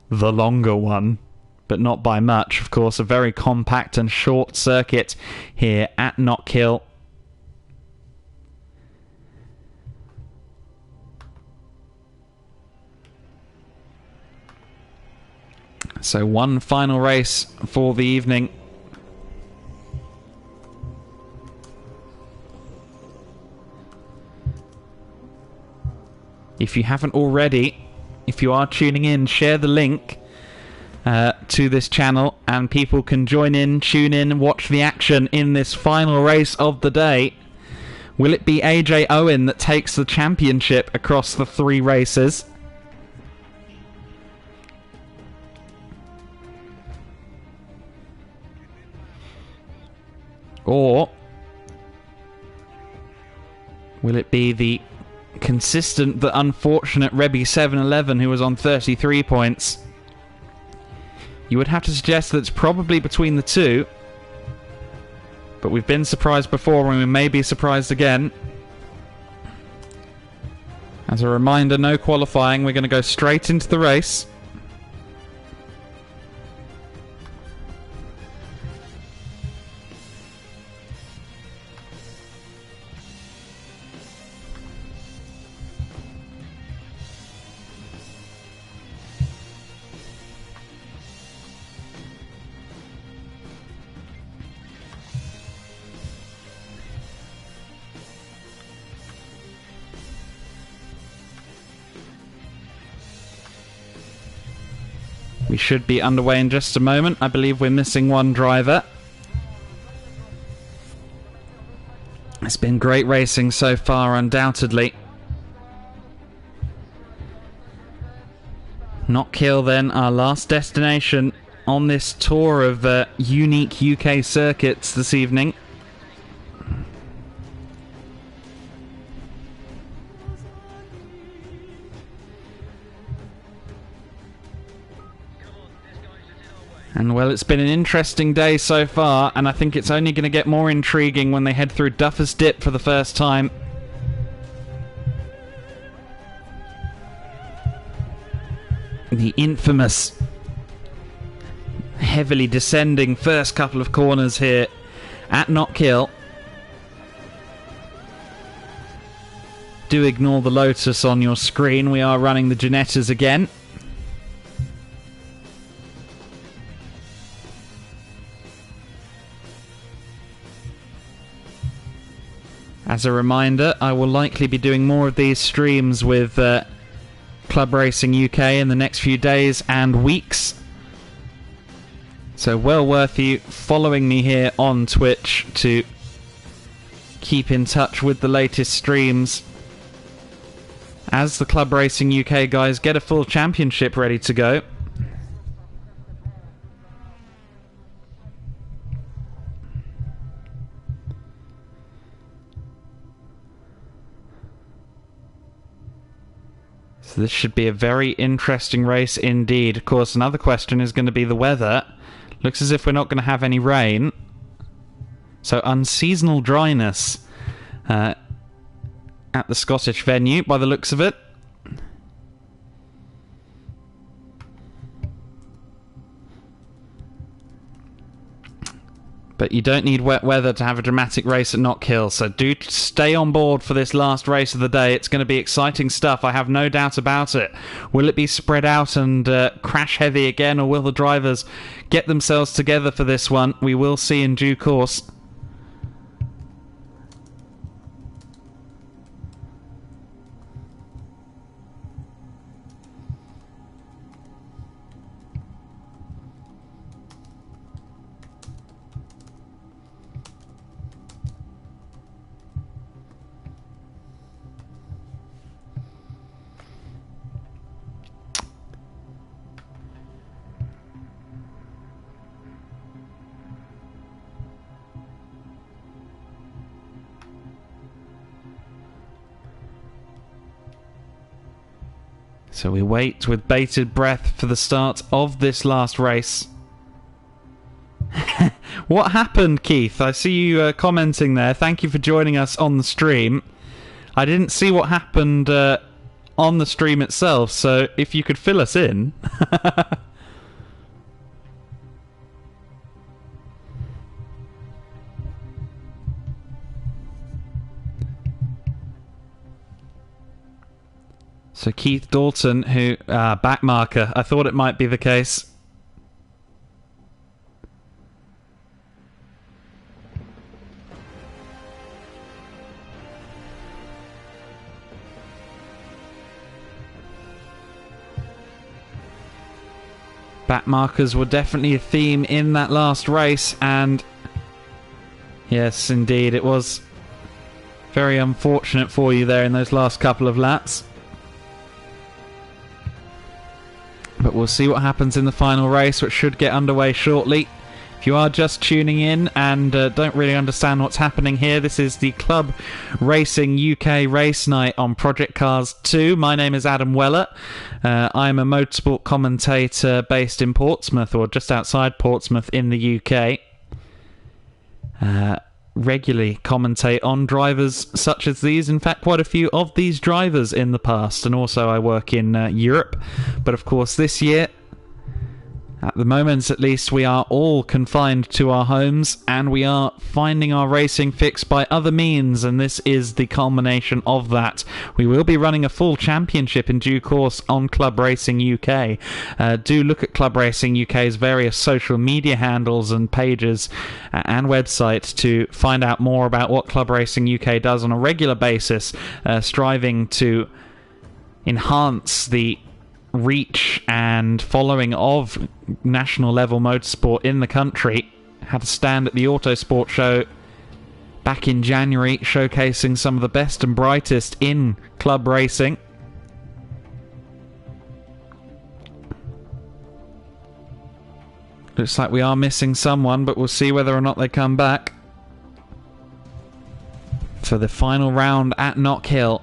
the longer one, but not by much. Of course, a very compact and short circuit here at Knockhill. So one final race for the evening. If you haven't already, if you are tuning in, share the link to this channel and people can join in, tune in and watch the action in this final race of the day. Will it be AJ Owen that takes the championship across the 3 races? Or will it be the consistent but unfortunate Rebby 711 who was on 33 points? You would have to suggest that it's probably between the 2. But we've been surprised before and we may be surprised again. As a reminder, no qualifying. We're going to go straight into the race. We should be underway in just a moment. I believe we're missing one driver. It's been great racing so far, undoubtedly. Knockhill then, our last destination on this tour of unique UK circuits this evening. And well, it's been an interesting day so far, and I think it's only going to get more intriguing when they head through Duffer's Dip for the first time. The infamous, heavily descending first couple of corners here at Knockhill. Do ignore the Lotus on your screen. We are running the Ginettas again. As a reminder, I will likely be doing more of these streams with Club Racing UK in the next few days and weeks. So well worth you following me here on Twitch to keep in touch with the latest streams as the Club Racing UK guys get a full championship ready to go. So this should be a very interesting race indeed. Of course, another question is going to be the weather. Looks as if we're not going to have any rain. So unseasonal dryness at the Scottish venue by the looks of it. But you don't need wet weather to have a dramatic race at Knockhill, so do stay on board for this last race of the day. It's going to be exciting stuff, I have no doubt about it. Will it be spread out and crash heavy again, or will the drivers get themselves together for this one? We will see in due course. So we wait with bated breath for the start of this last race. What happened, Keith? I see you commenting there. Thank you for joining us on the stream. I didn't see what happened on the stream itself, so if you could fill us in. So Keith Dalton, who... backmarker. I thought it might be the case. Backmarkers were definitely a theme in that last race, and... yes, indeed, it was very unfortunate for you there in those last couple of laps. But we'll see what happens in the final race, which should get underway shortly. If you are just tuning in and don't really understand what's happening here, this is the Club Racing UK race night on Project Cars 2. My name is Adam Weller. I'm a motorsport commentator based in Portsmouth, or just outside Portsmouth in the UK. Regularly commentate on drivers such as these. In fact, quite a few of these drivers in the past, and also I work in Europe. But of course this year, at the moment at least, we are all confined to our homes, and we are finding our racing fix by other means, and this is the culmination of that. We will be running a full championship in due course on Club Racing UK. Do look at Club Racing UK's various social media handles and pages and websites to find out more about what Club Racing UK does on a regular basis, striving to enhance the reach and following of national level motorsport in the country. Had a stand at the Autosport show back in January, showcasing some of the best and brightest in club racing. Looks like we are missing someone, but we'll see whether or not they come back for the final round at Knockhill.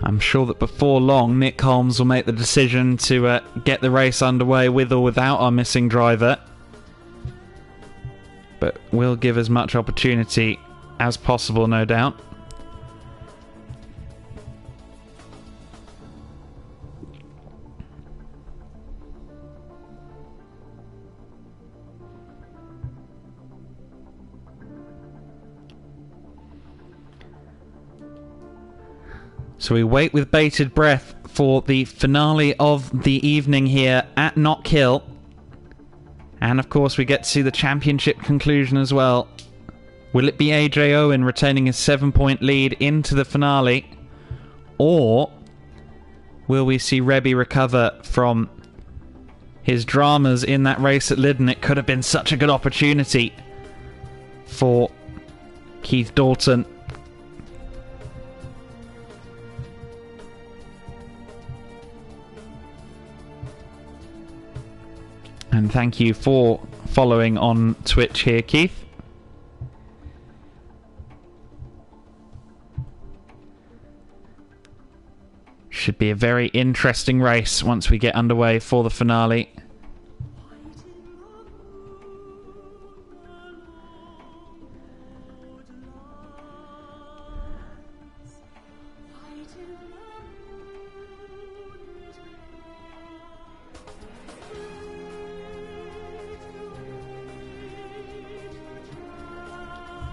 I'm sure that before long, Nick Holmes will make the decision to get the race underway with or without our missing driver. But we'll give as much opportunity as possible, no doubt. So we wait with bated breath for the finale of the evening here at Knockhill. And of course we get to see the championship conclusion as well. Will it be AJ Owen retaining his 7-point lead into the finale? Or will we see Rebby recover from his dramas in that race at Lydden? It could have been such a good opportunity for Keith Dalton. And thank you for following on Twitch here, Keith. Should be a very interesting race once we get underway for the finale.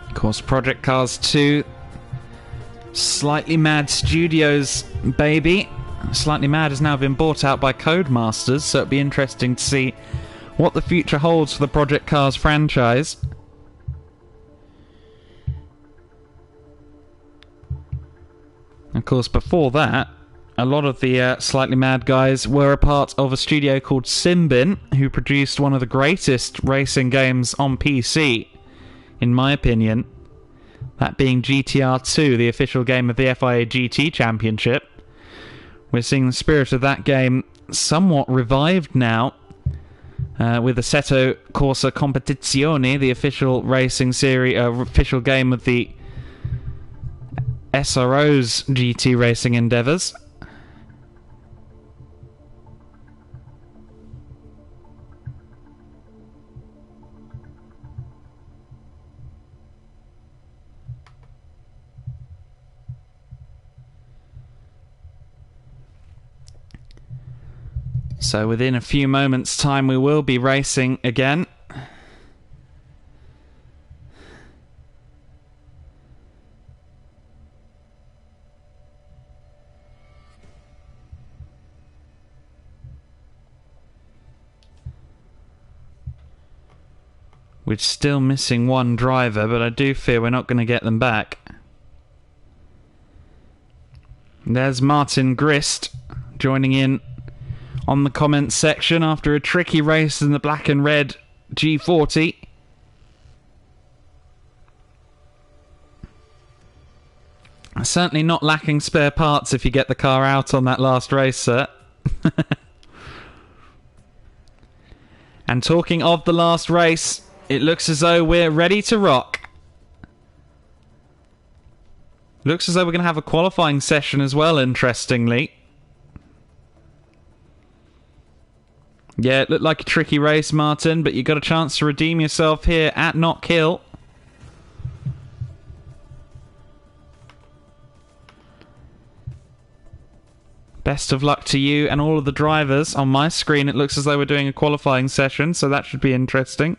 Of course, Project Cars 2, Slightly Mad Studios, baby. Slightly Mad has now been bought out by Codemasters, so it'll be interesting to see what the future holds for the Project Cars franchise. Of course, before that, a lot of the Slightly Mad guys were a part of a studio called Simbin, who produced one of the greatest racing games on PC, in my opinion. That being GTR 2, the official game of the FIA GT Championship. We're seeing the spirit of that game somewhat revived now, with Assetto Corsa Competizione, the official racing series, official game of the SRO's GT racing endeavours. So within a few moments' time we will be racing again. We're still missing one driver, but I do fear we're not going to get them back. There's Martin Grist joining in on the comments section after a tricky race in the black and red G40. Certainly not lacking spare parts if you get the car out on that last race, sir. And talking of the last race, it looks as though we're ready to rock. Looks as though we're going to have a qualifying session as well, interestingly. Yeah, it looked like a tricky race, Martin, but you got a chance to redeem yourself here at Knockhill. Best of luck to you and all of the drivers. On my screen, it looks as though we're doing a qualifying session, so that should be interesting.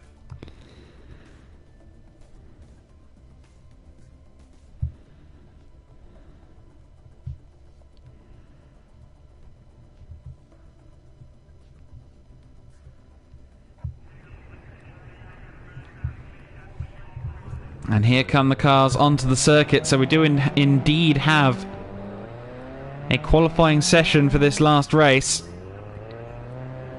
And here come the cars onto the circuit, so we do indeed have a qualifying session for this last race.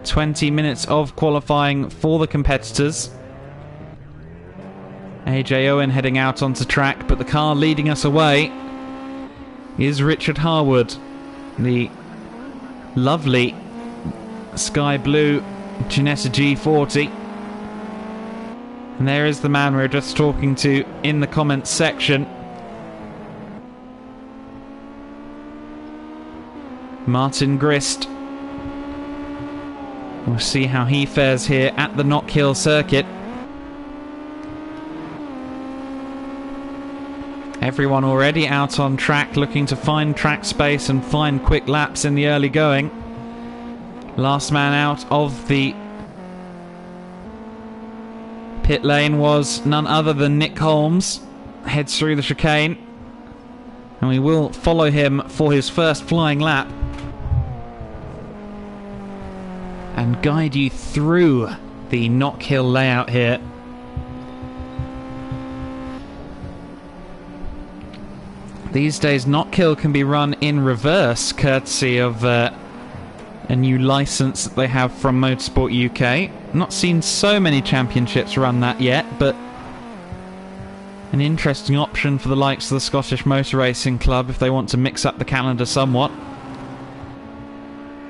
20 minutes of qualifying for the competitors. AJ Owen heading out onto track, but the car leading us away is Richard Harwood, the lovely sky blue Ginetta G40. And there is the man we were just talking to in the comments section. Martin Grist. We'll see how he fares here at the Knockhill circuit. Everyone already out on track, looking to find track space and find quick laps in the early going. Last man out of the pit lane was none other than Nick Holmes. Heads through the chicane, and we will follow him for his first flying lap and guide you through the Knockhill layout here. These days Knockhill can be run in reverse, courtesy of a new licence that they have from Motorsport UK. Not seen so many championships run that yet, but an interesting option for the likes of the Scottish Motor Racing Club if they want to mix up the calendar somewhat.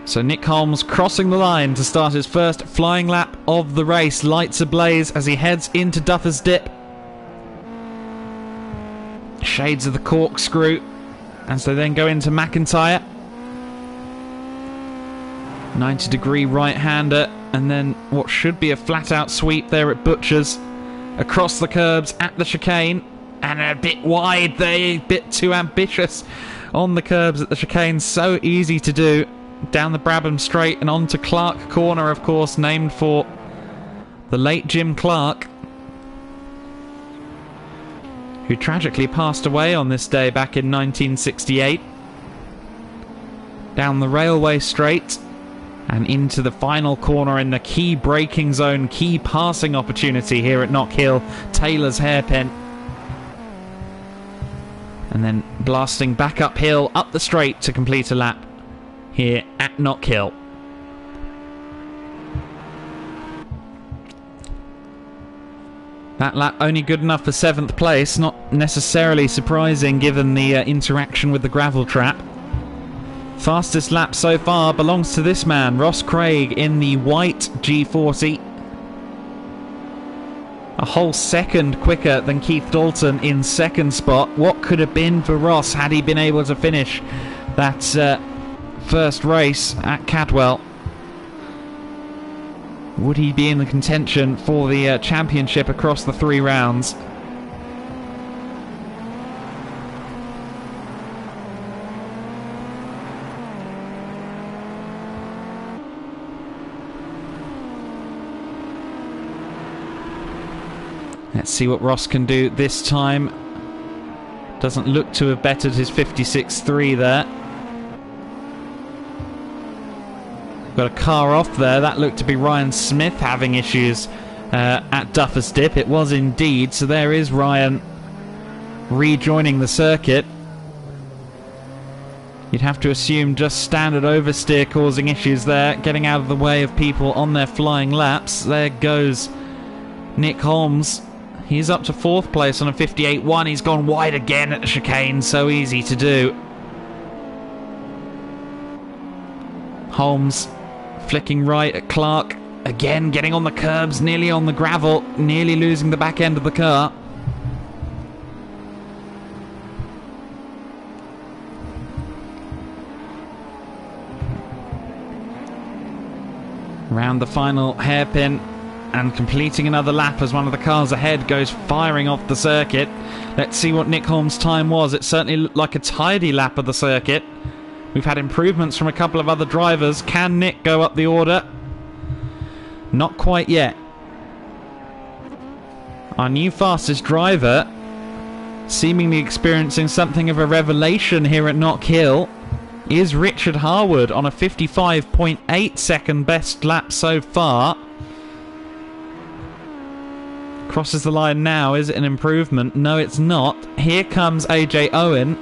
So Nick Holmes crossing the line to start his first flying lap of the race. Lights ablaze as he heads into Duffer's Dip. Shades of the corkscrew as they then go into McIntyre. 90-degree right-hander, and then what should be a flat-out sweep there at Butcher's. Across the curbs at the chicane, and a bit wide there, a bit too ambitious on the curbs at the chicane. So easy to do. Down the Brabham Straight and onto Clark Corner, of course, named for the late Jim Clark, who tragically passed away on this day back in 1968. Down the railway straight and into the final corner in the key braking zone, key passing opportunity here at Knockhill, Taylor's hairpin. And then blasting back uphill, up the straight to complete a lap here at Knockhill. That lap only good enough for 7th place, not necessarily surprising given the interaction with the gravel trap. Fastest lap so far belongs to this man, Ross Craig, in the white G40. A whole second quicker than Keith Dalton in second spot. What could have been for Ross had he been able to finish that first race at Cadwell? Would he be in the contention for the championship across the 3 rounds? Let's see what Ross can do this time. Doesn't look to have bettered his 56.3 there. Got a car off there. That looked to be Ryan Smith having issues at Duffer's Dip. It was indeed. So there is Ryan rejoining the circuit. You'd have to assume just standard oversteer causing issues there, getting out of the way of people on their flying laps. There goes Nick Holmes. He's up to 4th place on a 58.1. He's gone wide again at the chicane. So easy to do. Holmes flicking right at Clark. Again getting on the curbs, nearly on the gravel, nearly losing the back end of the car. Round the final hairpin and completing another lap as one of the cars ahead goes firing off the circuit. Let's see what Nick Holmes' time was. It certainly looked like a tidy lap of the circuit. We've had improvements from a couple of other drivers. Can Nick go up the order? Not quite yet. Our new fastest driver, seemingly experiencing something of a revelation here at Knockhill, is Richard Harwood on a 55.8 second best lap so far. Crosses the line now. Is it an improvement? No, it's not. Here comes AJ Owen.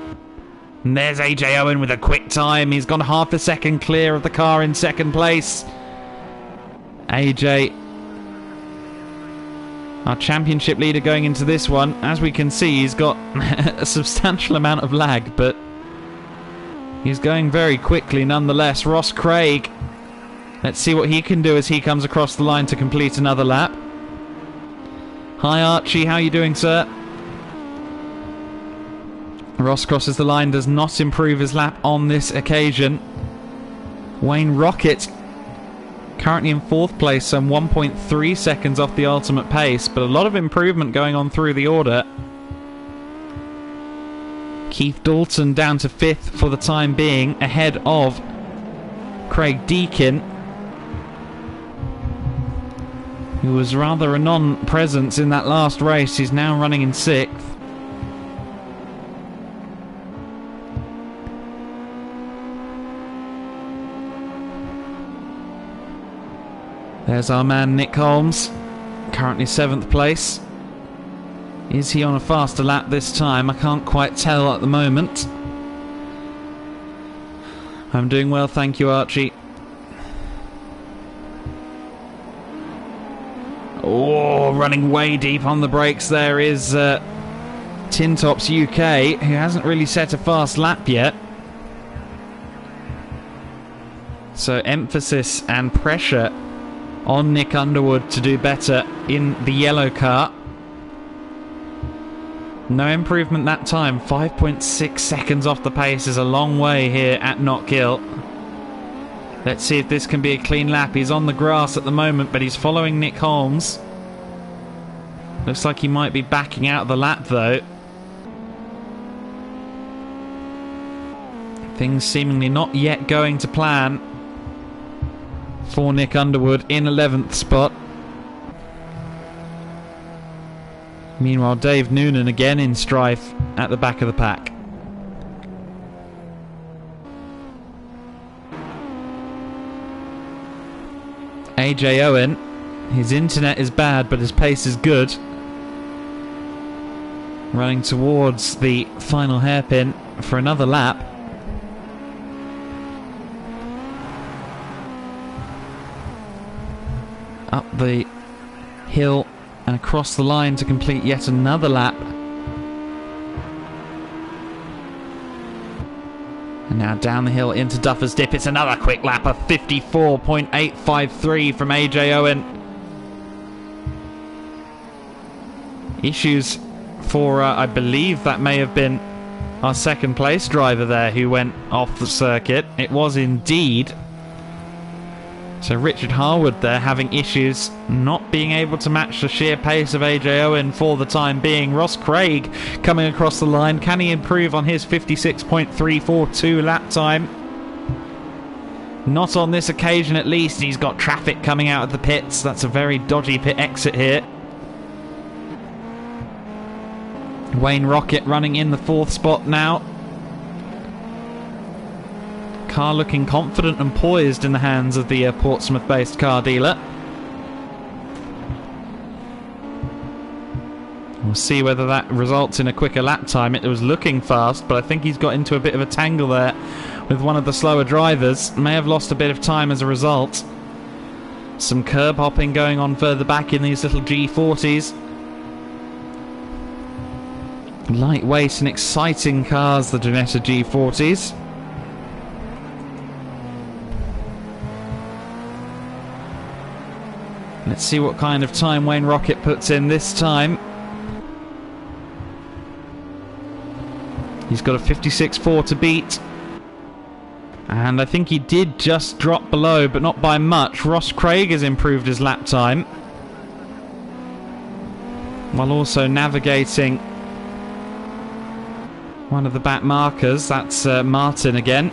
And there's AJ Owen with a quick time. He's gone half a second clear of the car in second place. AJ, our championship leader going into this one. As we can see, he's got a substantial amount of lag, but he's going very quickly nonetheless. Ross Craig, let's see what he can do as he comes across the line to complete another lap. Hi Archie, how are you doing, sir? Ross crosses the line, does not improve his lap on this occasion. Wayne Rocket currently in 4th place, some 1.3 seconds off the ultimate pace, but a lot of improvement going on through the order. Keith Dalton down to 5th for the time being, ahead of Craig Deakin, who was rather a non-presence in that last race. He's now running in 6th. There's our man Nick Holmes, currently 7th place. Is he on a faster lap this time? I can't quite tell at the moment. I'm doing well, thank you, Archie. Oh, running way deep on the brakes there is Tin Tops UK, who hasn't really set a fast lap yet. So emphasis and pressure on Nick Underwood to do better in the yellow car. No improvement that time. 5.6 seconds off the pace is a long way here at Knockhill. Let's see if this can be a clean lap. He's on the grass at the moment, but he's following Nick Holmes. Looks like he might be backing out of the lap though. Things seemingly not yet going to plan for Nick Underwood in 11th spot. Meanwhile, Dave Noonan again in strife at the back of the pack. AJ Owen, his internet is bad but his pace is good. Running towards the final hairpin for another lap. Up the hill and across the line to complete yet another lap. And now down the hill into Duffer's Dip. It's another quick lap of 54.853 from AJ Owen. Issues for, I believe that may have been our 2nd place driver there who went off the circuit. It was indeed. So Richard Harwood there having issues, not being able to match the sheer pace of AJ Owen for the time being. Ross Craig coming across the line. Can he improve on his 56.342 lap time? Not on this occasion at least. He's got traffic coming out of the pits. That's a very dodgy pit exit here. Wayne Rocket running in the 4th spot now. Car looking confident and poised in the hands of the Portsmouth-based car dealer. We'll see whether that results in a quicker lap time. It was looking fast, but I think he's got into a bit of a tangle there with one of the slower drivers. May have lost a bit of time as a result. Some curb hopping going on further back in these little G40s. Lightweight and exciting cars, the Ginetta G40s. Let's see what kind of time Wayne Rocket puts in this time. He's got a 56.4 to beat. And I think he did just drop below, but not by much. Ross Craig has improved his lap time, while also navigating one of the back markers. That's Martin again.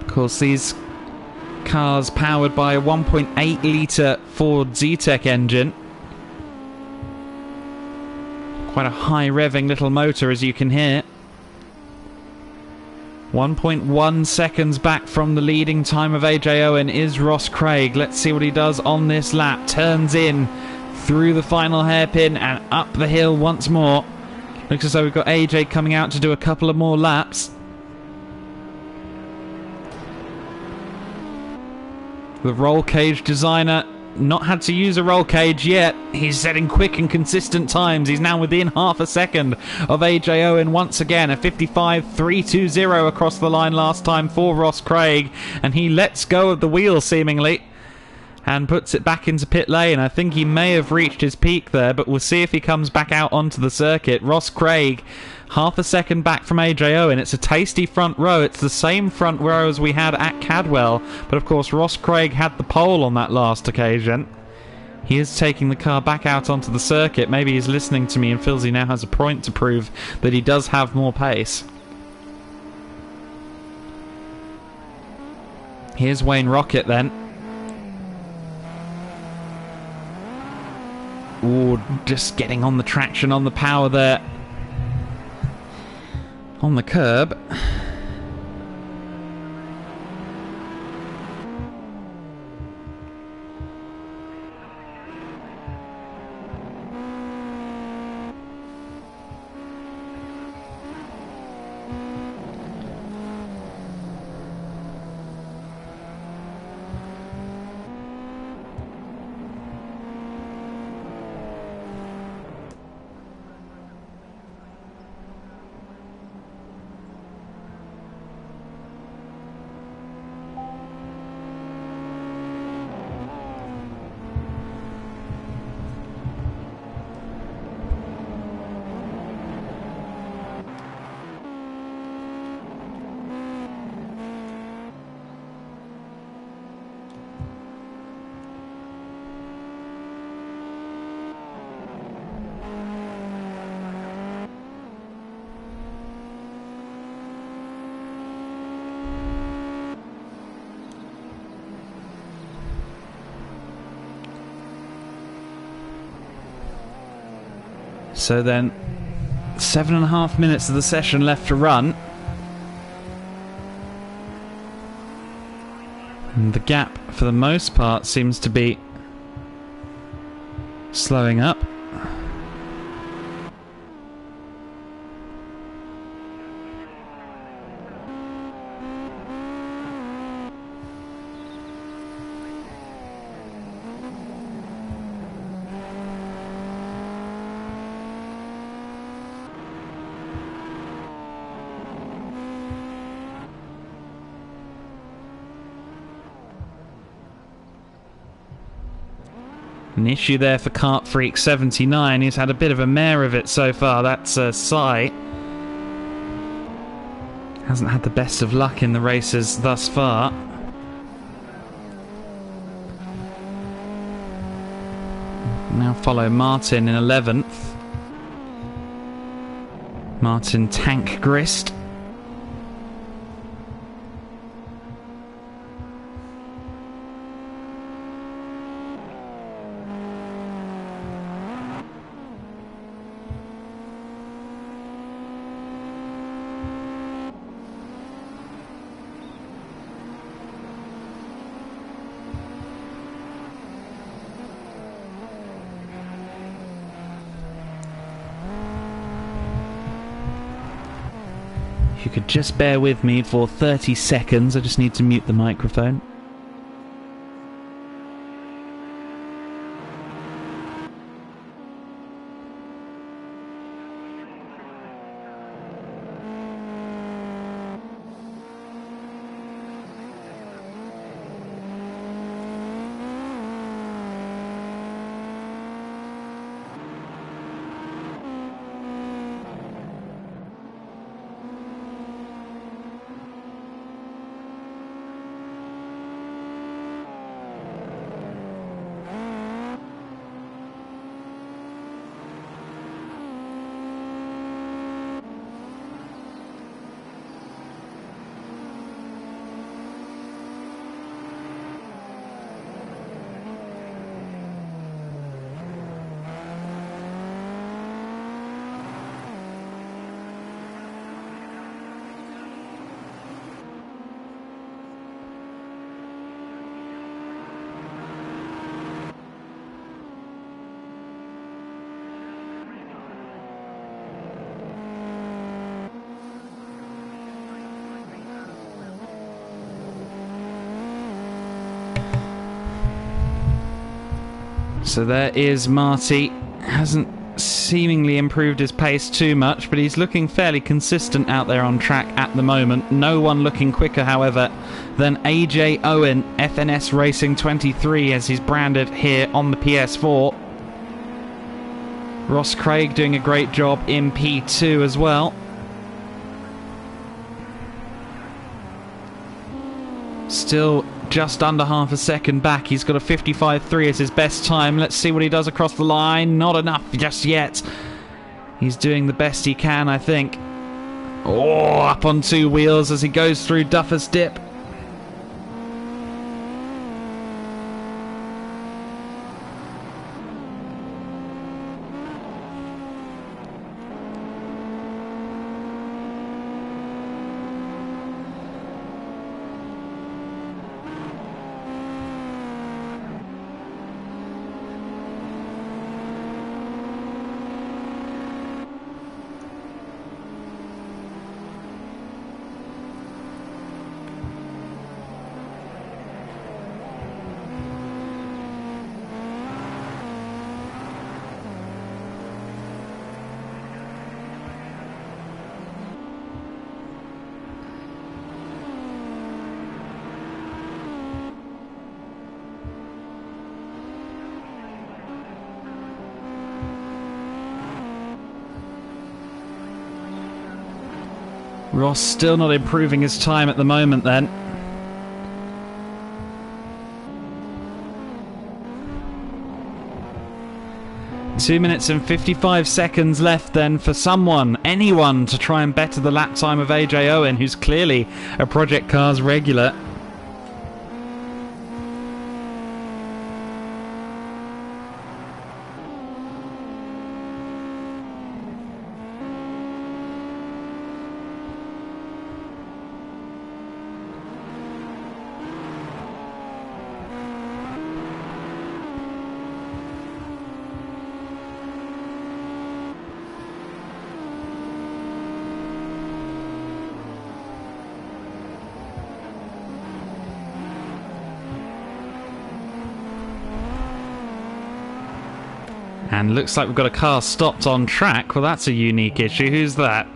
Of course, these cars powered by a 1.8 litre Ford Zetec engine. Quite a high revving little motor, as you can hear. 1.1 seconds back from the leading time of AJ Owen is Ross Craig. Let's see what he does on this lap. Turns in through the final hairpin and up the hill once more. Looks as though we've got AJ coming out to do a couple of more laps. The roll cage designer not had to use a roll cage yet. He's setting quick and consistent times. He's now within half a second of AJ Owen once again. A 55.320 across the line last time for Ross Craig, and he lets go of the wheel seemingly and puts it back into pit lane. I think he may have reached his peak there, but we'll see if he comes back out onto the circuit. Ross Craig half a second back from AJ Owen. It's a tasty front row. It's the same front row as we had at Cadwell, but of course Ross Craig had the pole on that last occasion. He is taking the car back out onto the circuit. Maybe he's listening to me and feels he now has a point to prove that he does have more pace. Here's Wayne Rocket then. Ooh, just getting on the traction, on the power there. On the curb. So then, 7.5 minutes of the session left to run. And the gap, for the most part, seems to be slowing up. An issue there for Kart Freak 79. He's had a bit of a mare of it so far. That's Sai. Hasn't had the best of luck in the races thus far. Now follow Martin in 11th. Martin Tank Grist. If you could just bear with me for 30 seconds, I just need to mute the microphone. So there is Marty. Hasn't seemingly improved his pace too much, but he's looking fairly consistent out there on track at the moment. No one looking quicker, however, than AJ Owen, FNS Racing 23, as he's branded here on the PS4. Ross Craig doing a great job in P2 as well. Still just under half a second back. He's got a 55.3 as his best time. Let's see what he does across the line. Not enough just yet. He's doing the best he can, I think. Oh, up on two wheels as he goes through Duffer's Dip. Ross still not improving his time at the moment then. Two minutes and 55 seconds left then for anyone to try and better the lap time of AJ Owen, who's clearly a Project Cars regular. And looks like we've got a car stopped on track. Well, that's a unique issue. Who's that?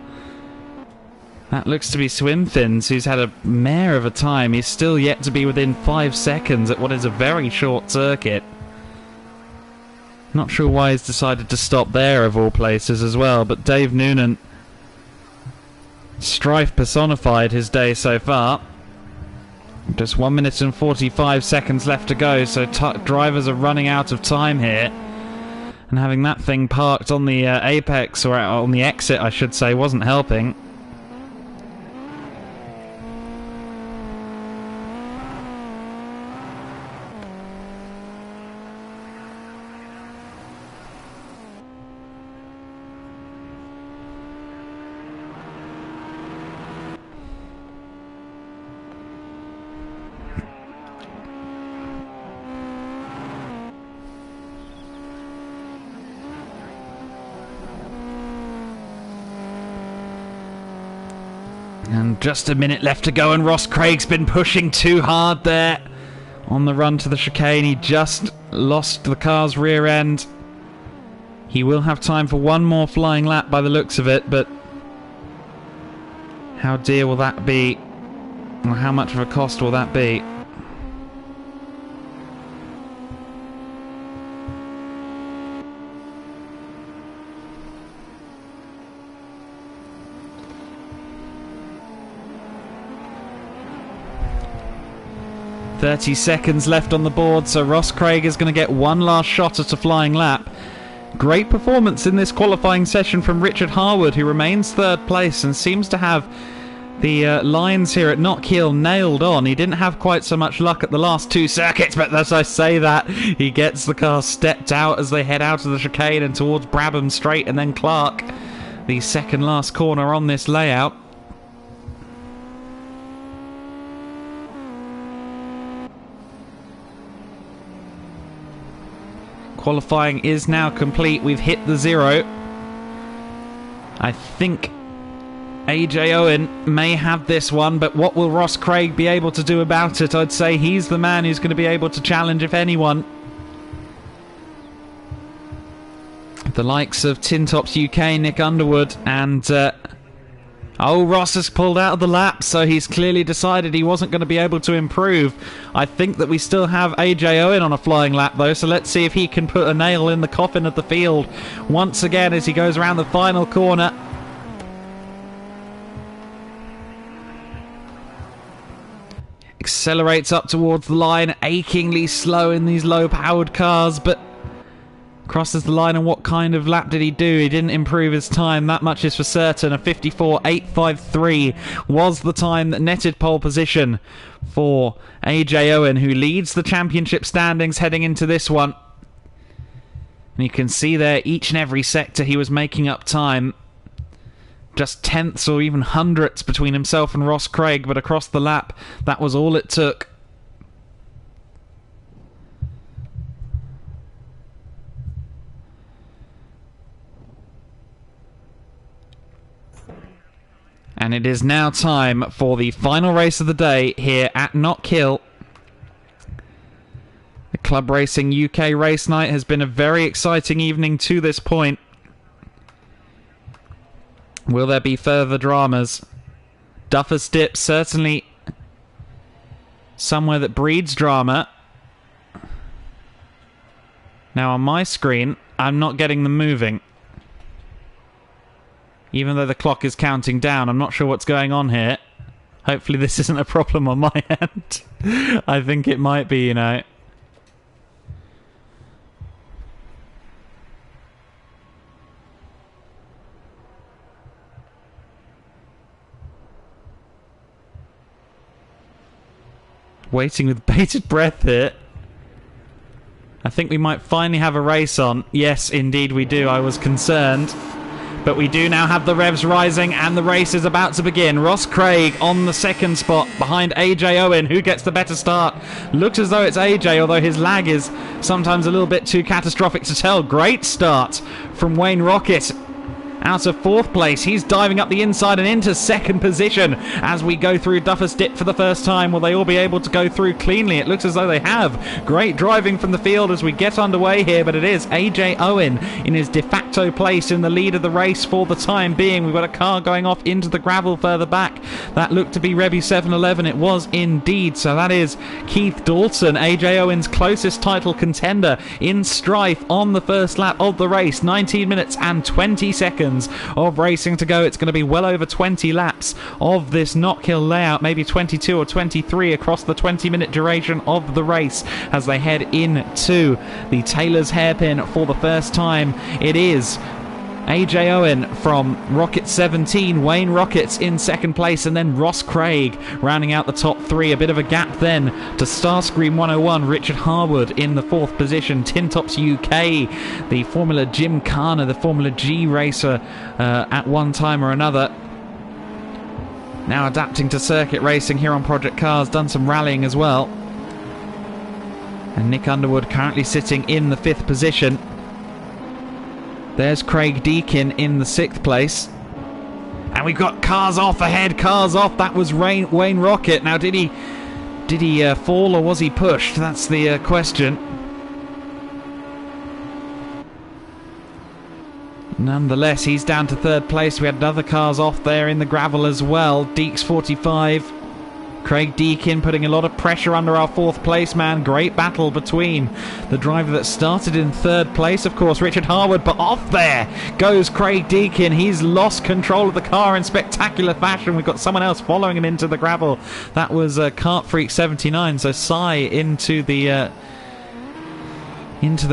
That looks to be Swimfins, who's had a mare of a time. He's still yet to be within 5 seconds at what is a very short circuit. Not sure why he's decided to stop there, of all places, as well. But Dave Noonan, strife personified his day so far. Just 1 minute and 45 seconds left to go, so drivers are running out of time here. And having that thing parked on the apex, or on the exit I should say, wasn't helping. And just a minute left to go, and Ross Craig's been pushing too hard there on the run to the chicane. He just lost the car's rear end. He will have time for one more flying lap by the looks of it, but how dear will that be? Or how much of a cost will that be? .30 seconds left on the board, so Ross Craig is going to get one last shot at a flying lap. Great performance in this qualifying session from Richard Harwood, who remains third place and seems to have the lines here at Knockhill nailed on. He didn't have quite so much luck at the last two circuits, but as I say that, he gets the car stepped out as they head out of the chicane and towards Brabham Straight and then Clark, the second last corner on this layout. Qualifying is now complete. We've hit the zero. I think AJ Owen may have this one, but what will Ross Craig be able to do about it? I'd say he's the man who's going to be able to challenge, if anyone. The likes of Tin Tops UK, Nick Underwood, and Oh, Ross has pulled out of the lap, so he's clearly decided he wasn't going to be able to improve. I think that we still have AJ Owen on a flying lap, though, so let's see if he can put a nail in the coffin of the field once again as he goes around the final corner. Accelerates up towards the line, achingly slow in these low-powered cars, but crosses the line. And what kind of lap did he do? He didn't improve his time, that much is for certain. A 54.853 was the time that netted pole position for AJ Owen, who leads the championship standings heading into this one. And you can see there, each and every sector he was making up time. Just tenths or even hundredths between himself and Ross Craig, but across the lap, that was all it took. And it is now time for the final race of the day here at Knockhill. The Club Racing UK race night has been a very exciting evening to this point. Will there be further dramas? Duffer's Dip, certainly somewhere that breeds drama. Now on my screen, I'm not getting them moving. Even though the clock is counting down, I'm not sure what's going on here. Hopefully this isn't a problem on my end. I think it might be, you know. Waiting with bated breath here. I think we might finally have a race on. Yes, indeed we do. I was concerned. But we do now have the revs rising and the race is about to begin. Ross Craig on the second spot behind AJ Owen. Who gets the better start? Looks as though it's AJ, although his lag is sometimes a little bit too catastrophic to tell. Great start from Wayne Rocket. Out of fourth place, he's diving up the inside and into second position as we go through Duffer's Dip for the first time. Will they all be able to go through cleanly? It looks as though they have. Great driving from the field as we get underway here, but it is AJ Owen in his de facto place in the lead of the race for the time being. We've got a car going off into the gravel further back. That looked to be Rebby 711. It was indeed. So that is Keith Dalton, AJ Owen's closest title contender, in strife on the first lap of the race. 19 minutes and 20 seconds of racing to go. It's going to be well over 20 laps of this Knockhill layout, maybe 22 or 23 across the 20-minute duration of the race as they head into the Taylor's Hairpin for the first time. It is AJ Owen from Rocket 17, Wayne Rockets in second place, and then Ross Craig rounding out the top three. A bit of a gap then to Starscream 101, Richard Harwood in the fourth position. Tintops UK, the Formula Gymkhana, the Formula G racer at one time or another. Now adapting to circuit racing here on Project Cars, done some rallying as well. And Nick Underwood currently sitting in the fifth position. There's Craig Deakin in the sixth place. And we've got cars off ahead, cars off. That was Wayne Rocket. Now, did he fall or was he pushed? That's the question. Nonetheless, he's down to third place. We had other cars off there in the gravel as well. Deeks 45. Craig Deakin putting a lot of pressure under our fourth place man. Great battle between the driver that started in third place, of course, Richard Harwood, but off there goes Craig Deakin. He's lost control of the car in spectacular fashion. We've got someone else following him into the gravel. That was Kart Freak 79, so Sai into the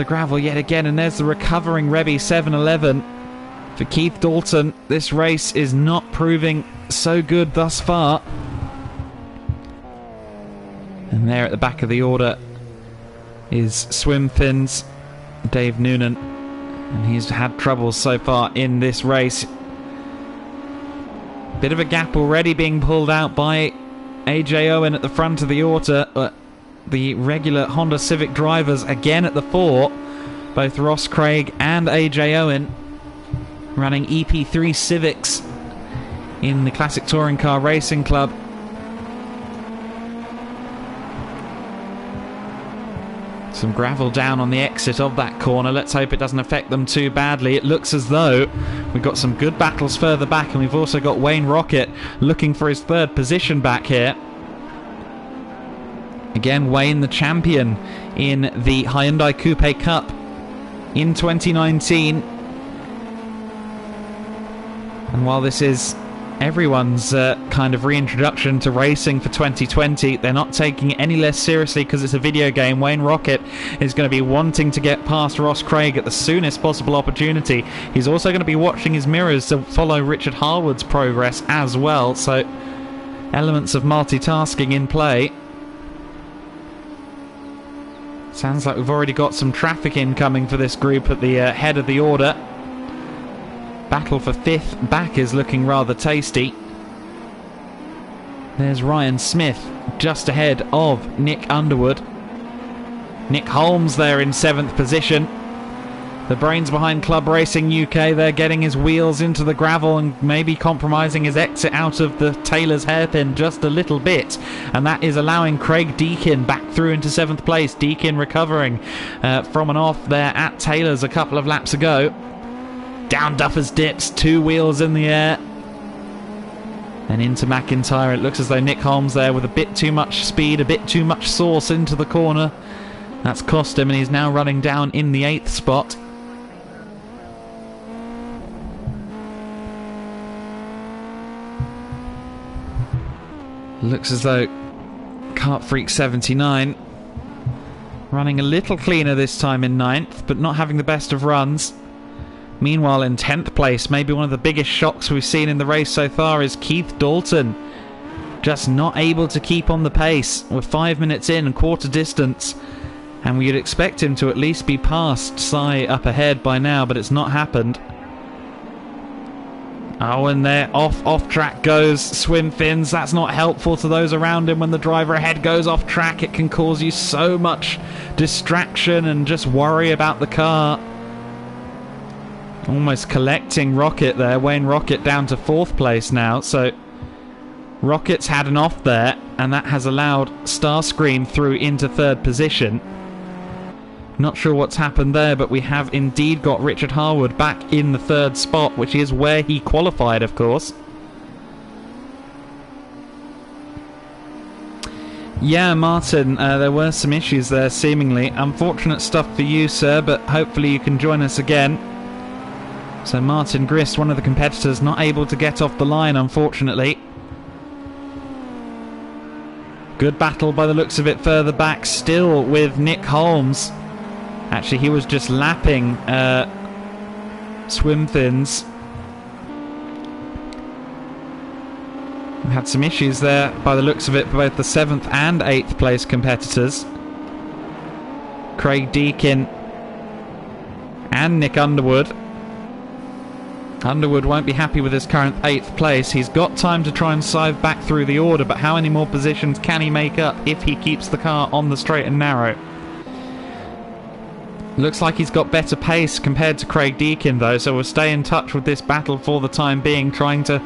gravel yet again, and there's the recovering Rebby 711 for Keith Dalton. This race is not proving so good thus far. And there at the back of the order is Swim Fins, Dave Noonan. And he's had troubles so far in this race. Bit of a gap already being pulled out by AJ Owen at the front of the order. The regular Honda Civic drivers again at the fore. Both Ross Craig and AJ Owen running EP3 Civics in the Classic Touring Car Racing Club. Some gravel down on the exit of that corner. Let's hope it doesn't affect them too badly. It looks as though we've got some good battles further back, and we've also got Wayne Rocket looking for his third position back here. Again, Wayne the champion in the Hyundai Coupe Cup in 2019. And while this is everyone's kind of reintroduction to racing for 2020, they're not taking it any less seriously because it's a video game. Wayne Rocket is going to be wanting to get past Ross Craig at the soonest possible opportunity. He's also going to be watching his mirrors to follow Richard Harwood's progress as well, so elements of multitasking in play. Sounds like we've already got some traffic incoming for this group at the head of the order. Battle for 5th back is looking rather tasty. There's Ryan Smith just ahead of Nick Underwood. Nick Holmes there in 7th position. The brains behind Club Racing UK, they're getting his wheels into the gravel and maybe compromising his exit out of the Taylor's hairpin just a little bit. And that is allowing Craig Deakin back through into 7th place. Deakin recovering from an off there at Taylor's a couple of laps ago. Down Duffer's Dips, 2 wheels in the air. And into McIntyre. It looks as though Nick Holmes there with a bit too much speed, a bit too much sauce into the corner. That's cost him, and he's now running down in the 8th spot. Looks as though Kart Freak 79 running a little cleaner this time in 9th, but not having the best of runs. Meanwhile, in 10th place, maybe one of the biggest shocks we've seen in the race so far is Keith Dalton. Just not able to keep on the pace. We're 5 minutes in and quarter distance, and we'd expect him to at least be past Sai up ahead by now, but it's not happened. Oh, and there, off track goes Swim Fins. That's not helpful to those around him. When the driver ahead goes off track, it can cause you so much distraction and just worry about the car. Almost collecting Rocket there. Wayne Rocket down to 4th place now. So Rocket's had an off there, and that has allowed Starscream through into 3rd position. Not sure what's happened there, but we have indeed got Richard Harwood back in the 3rd spot, which is where he qualified, of course. Yeah, Martin, there were some issues there, seemingly. Unfortunate stuff for you, sir, but hopefully you can join us again. So Martin Grist, one of the competitors, not able to get off the line, unfortunately. Good battle by the looks of it further back, still with Nick Holmes. Actually, he was just lapping Swim Fins. We've had some issues there by the looks of it for both the 7th and 8th place competitors. Craig Deakin and Nick Underwood. Underwood won't be happy with his current 8th place. He's got time to try and sieve back through the order, but how many more positions can he make up if he keeps the car on the straight and narrow? Looks like he's got better pace compared to Craig Deakin, though, so we'll stay in touch with this battle for the time being, trying to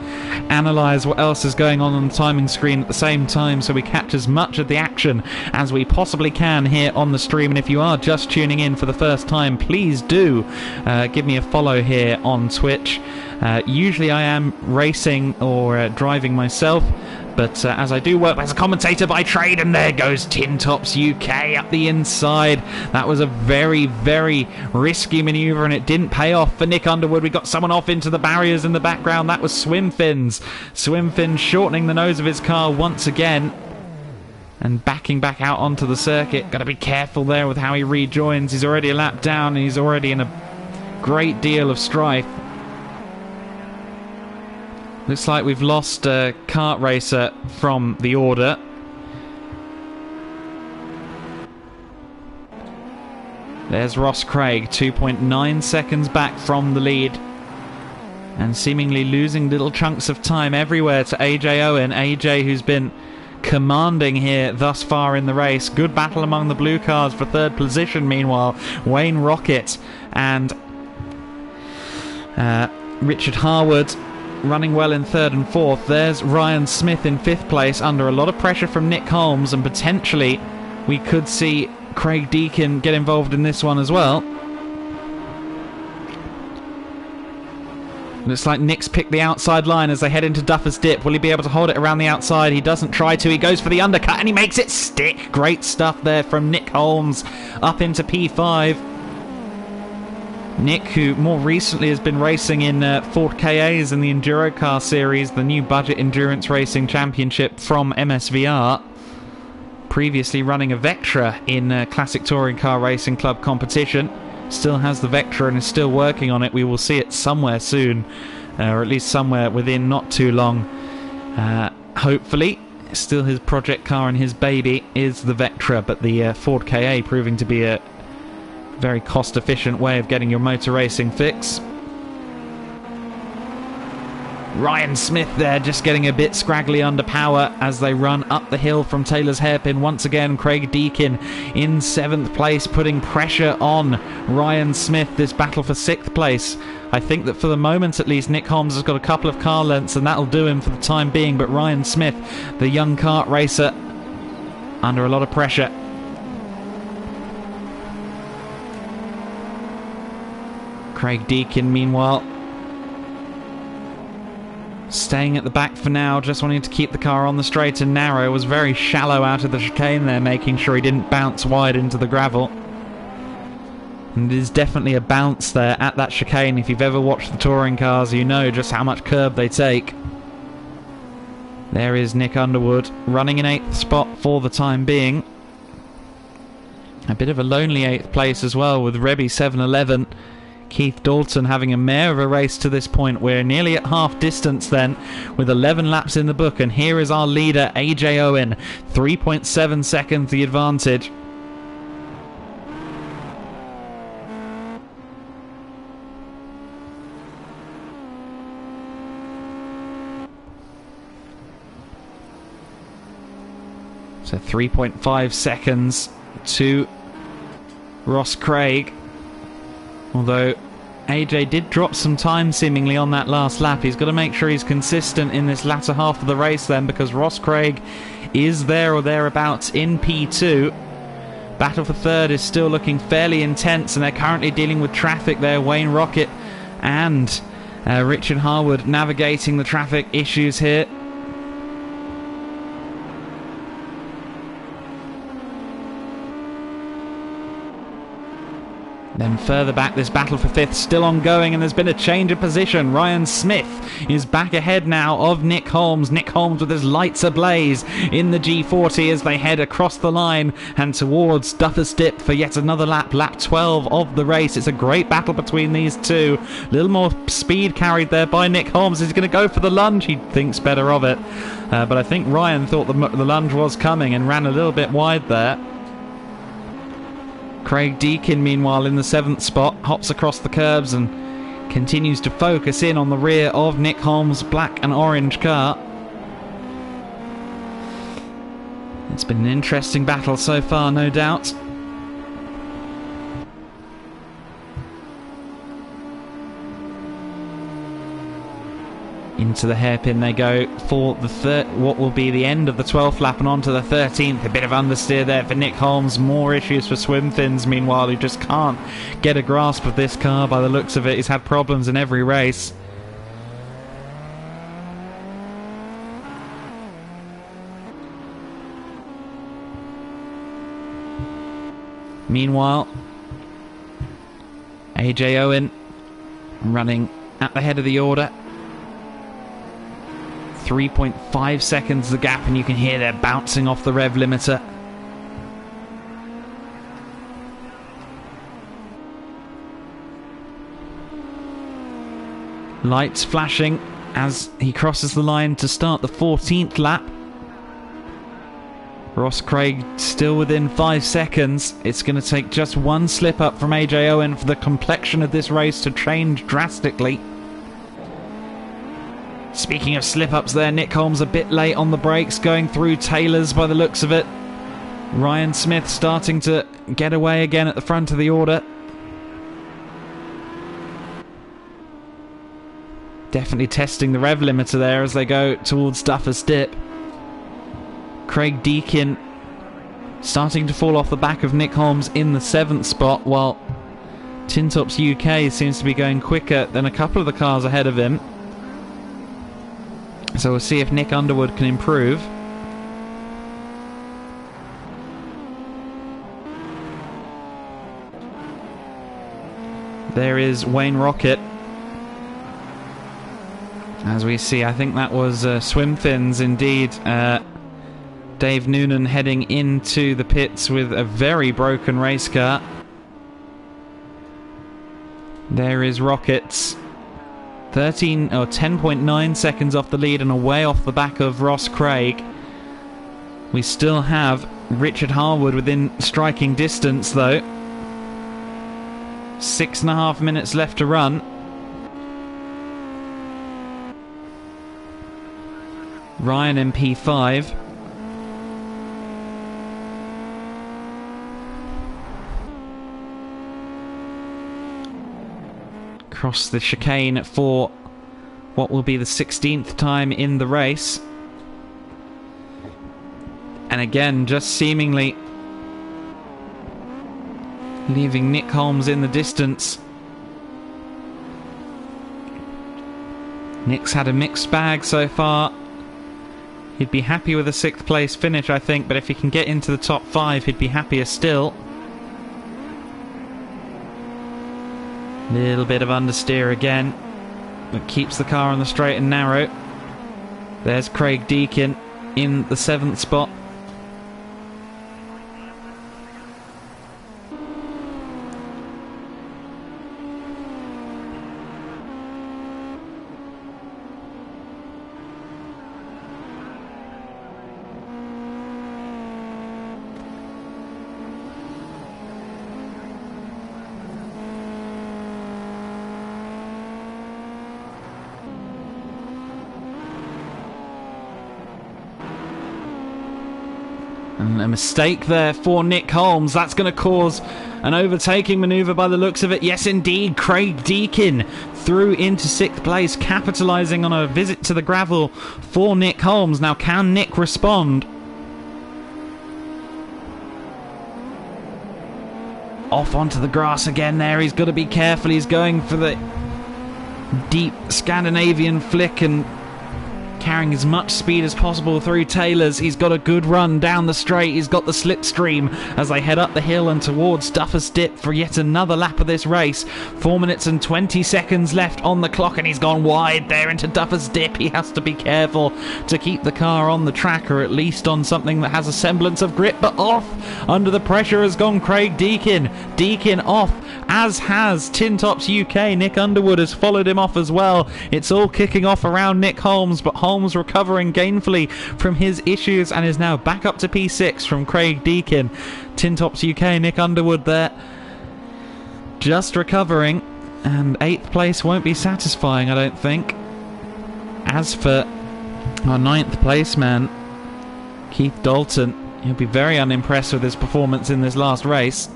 analyse what else is going on the timing screen at the same time so we catch as much of the action as we possibly can here on the stream. And if you are just tuning in for the first time, please do give me a follow here on Twitch. Usually I am racing or driving myself, but as I do work as a commentator by trade, and there goes Tin Tops UK up the inside. That was a very, very risky manoeuvre, and it didn't pay off for Nick Underwood. We got someone off into the barriers in the background. That was Swim Fins. Swim Fins shortening the nose of his car once again and backing back out onto the circuit. Got to be careful there with how he rejoins. He's already a lap down, and he's already in a great deal of strife. Looks like we've lost a kart racer from the order. There's Ross Craig, 2.9 seconds back from the lead, and seemingly losing little chunks of time everywhere to AJ Owen. AJ, who's been commanding here thus far in the race. Good battle among the blue cars for 3rd position. Meanwhile, Wayne Rocket and Richard Harwood running well in 3rd and 4th. There's Ryan Smith in 5th place under a lot of pressure from Nick Holmes, and potentially we could see Craig Deakin get involved in this one as well. Looks like Nick's picked the outside line as they head into Duffer's Dip. Will he be able to hold it around the outside? He doesn't try to. He goes for the undercut and he makes it stick. Great stuff there from Nick Holmes up into P5. Nick, who more recently has been racing in Ford KAs in the Enduro Car Series, the new Budget Endurance Racing Championship from MSVR. Previously running a Vectra in Classic Touring Car Racing Club competition. Still has the Vectra and is still working on it. We will see it somewhere soon, or at least somewhere within not too long. Hopefully, still his project car and his baby is the Vectra, but the Ford KA proving to be a very cost-efficient way of getting your motor racing fix. Ryan Smith there just getting a bit scraggly under power as they run up the hill from Taylor's Hairpin. Once again, Craig Deakin in 7th place, putting pressure on Ryan Smith. This battle for 6th place. I think that for the moment at least, Nick Holmes has got a couple of car lengths and that'll do him for the time being. But Ryan Smith, the young kart racer, under a lot of pressure. Craig Deakin, meanwhile, staying at the back for now, just wanting to keep the car on the straight and narrow. Was very shallow out of the chicane there, making sure he didn't bounce wide into the gravel. And it is definitely a bounce there at that chicane. If you've ever watched the touring cars, you know just how much curb they take. There is Nick Underwood, running in 8th spot for the time being. A bit of a lonely 8th place as well, with Rebby 711. Keith Dalton having a mare of a race to this point. We're nearly at half distance then, with 11 laps in the book, and here is our leader, AJ Owen, 3.7 seconds the advantage. So 3.5 seconds to Ross Craig. Although AJ did drop some time seemingly on that last lap. He's got to make sure he's consistent in this latter half of the race then, because Ross Craig is there or thereabouts in P2. Battle for 3rd is still looking fairly intense, and they're currently dealing with traffic there. Wayne Rocket and Richard Harwood navigating the traffic issues here. Then further back, this battle for 5th still ongoing, and there's been a change of position. Ryan Smith is back ahead now of Nick Holmes. Nick Holmes with his lights ablaze in the G40 as they head across the line and towards Duffer's Dip for yet another lap, lap 12 of the race. It's a great battle between these two. A little more speed carried there by Nick Holmes. He's going to go for the lunge. He thinks better of it. But I think Ryan thought the lunge was coming and ran a little bit wide there. Craig Deakin, meanwhile, in the 7th spot, hops across the curbs and continues to focus in on the rear of Nick Holmes' black and orange car. It's been an interesting battle so far, no doubt. Into the hairpin they go for the what will be the end of the 12th lap and on to the 13th. A bit of understeer there for Nick Holmes. More issues for Swim Fins, meanwhile, who just can't get a grasp of this car by the looks of it. He's had problems in every race. Meanwhile, AJ Owen running at the head of the order. 3.5 seconds the gap, and you can hear they're bouncing off the rev limiter. Lights flashing as he crosses the line to start the 14th lap. Ross Craig still within 5 seconds. It's going to take just one slip up from AJ Owen for the complexion of this race to change drastically. Speaking of slip-ups there, Nick Holmes a bit late on the brakes, going through Taylor's by the looks of it. Ryan Smith starting to get away again at the front of the order. Definitely testing the rev limiter there as they go towards Duffer's Dip. Craig Deakin starting to fall off the back of Nick Holmes in the 7th spot, while Tin Tops UK seems to be going quicker than a couple of the cars ahead of him. So we'll see if Nick Underwood can improve. There is Wayne Rocket. As we see, I think that was swim fins indeed. Dave Noonan heading into the pits with a very broken race car. There is Rockets. 10.9 seconds off the lead and away off the back of Ross Craig. We still have Richard Harwood within striking distance though. 6.5 minutes left to run. Ryan in P5. Cross the chicane for what will be the 16th time in the race. And again, just seemingly leaving Nick Holmes in the distance. Nick's had a mixed bag so far. He'd be happy with a 6th place finish, I think, but if he can get into the top 5, he'd be happier still. Little bit of understeer again, but keeps the car on the straight and narrow. There's Craig Deakin in the 7th spot. And a mistake there for Nick Holmes. That's going to cause an overtaking manoeuvre by the looks of it. Yes, indeed. Craig Deakin through into 6th place, capitalising on a visit to the gravel for Nick Holmes. Now, can Nick respond? Off onto the grass again there. He's got to be careful. He's going for the deep Scandinavian flick and carrying as much speed as possible through Taylor's. He's got a good run down the straight. He's got the slipstream as they head up the hill and towards Duffus Dip for yet another lap of this race. 4 minutes and 20 seconds left on the clock, and he's gone wide there into Duffus Dip. He has to be careful to keep the car on the track, or at least on something that has a semblance of grip. But off under the pressure has gone Craig Deakin. Deakin off, as has Tin Tops UK. Nick Underwood has followed him off as well. It's all kicking off around Nick Holmes, but Holmes recovering gainfully from his issues and is now back up to P6 from Craig Deakin. Tin Tops UK, Nick Underwood there just recovering, and 8th place won't be satisfying, I don't think. As for our 9th place man, Keith Dalton, he'll be very unimpressed with his performance in this last race.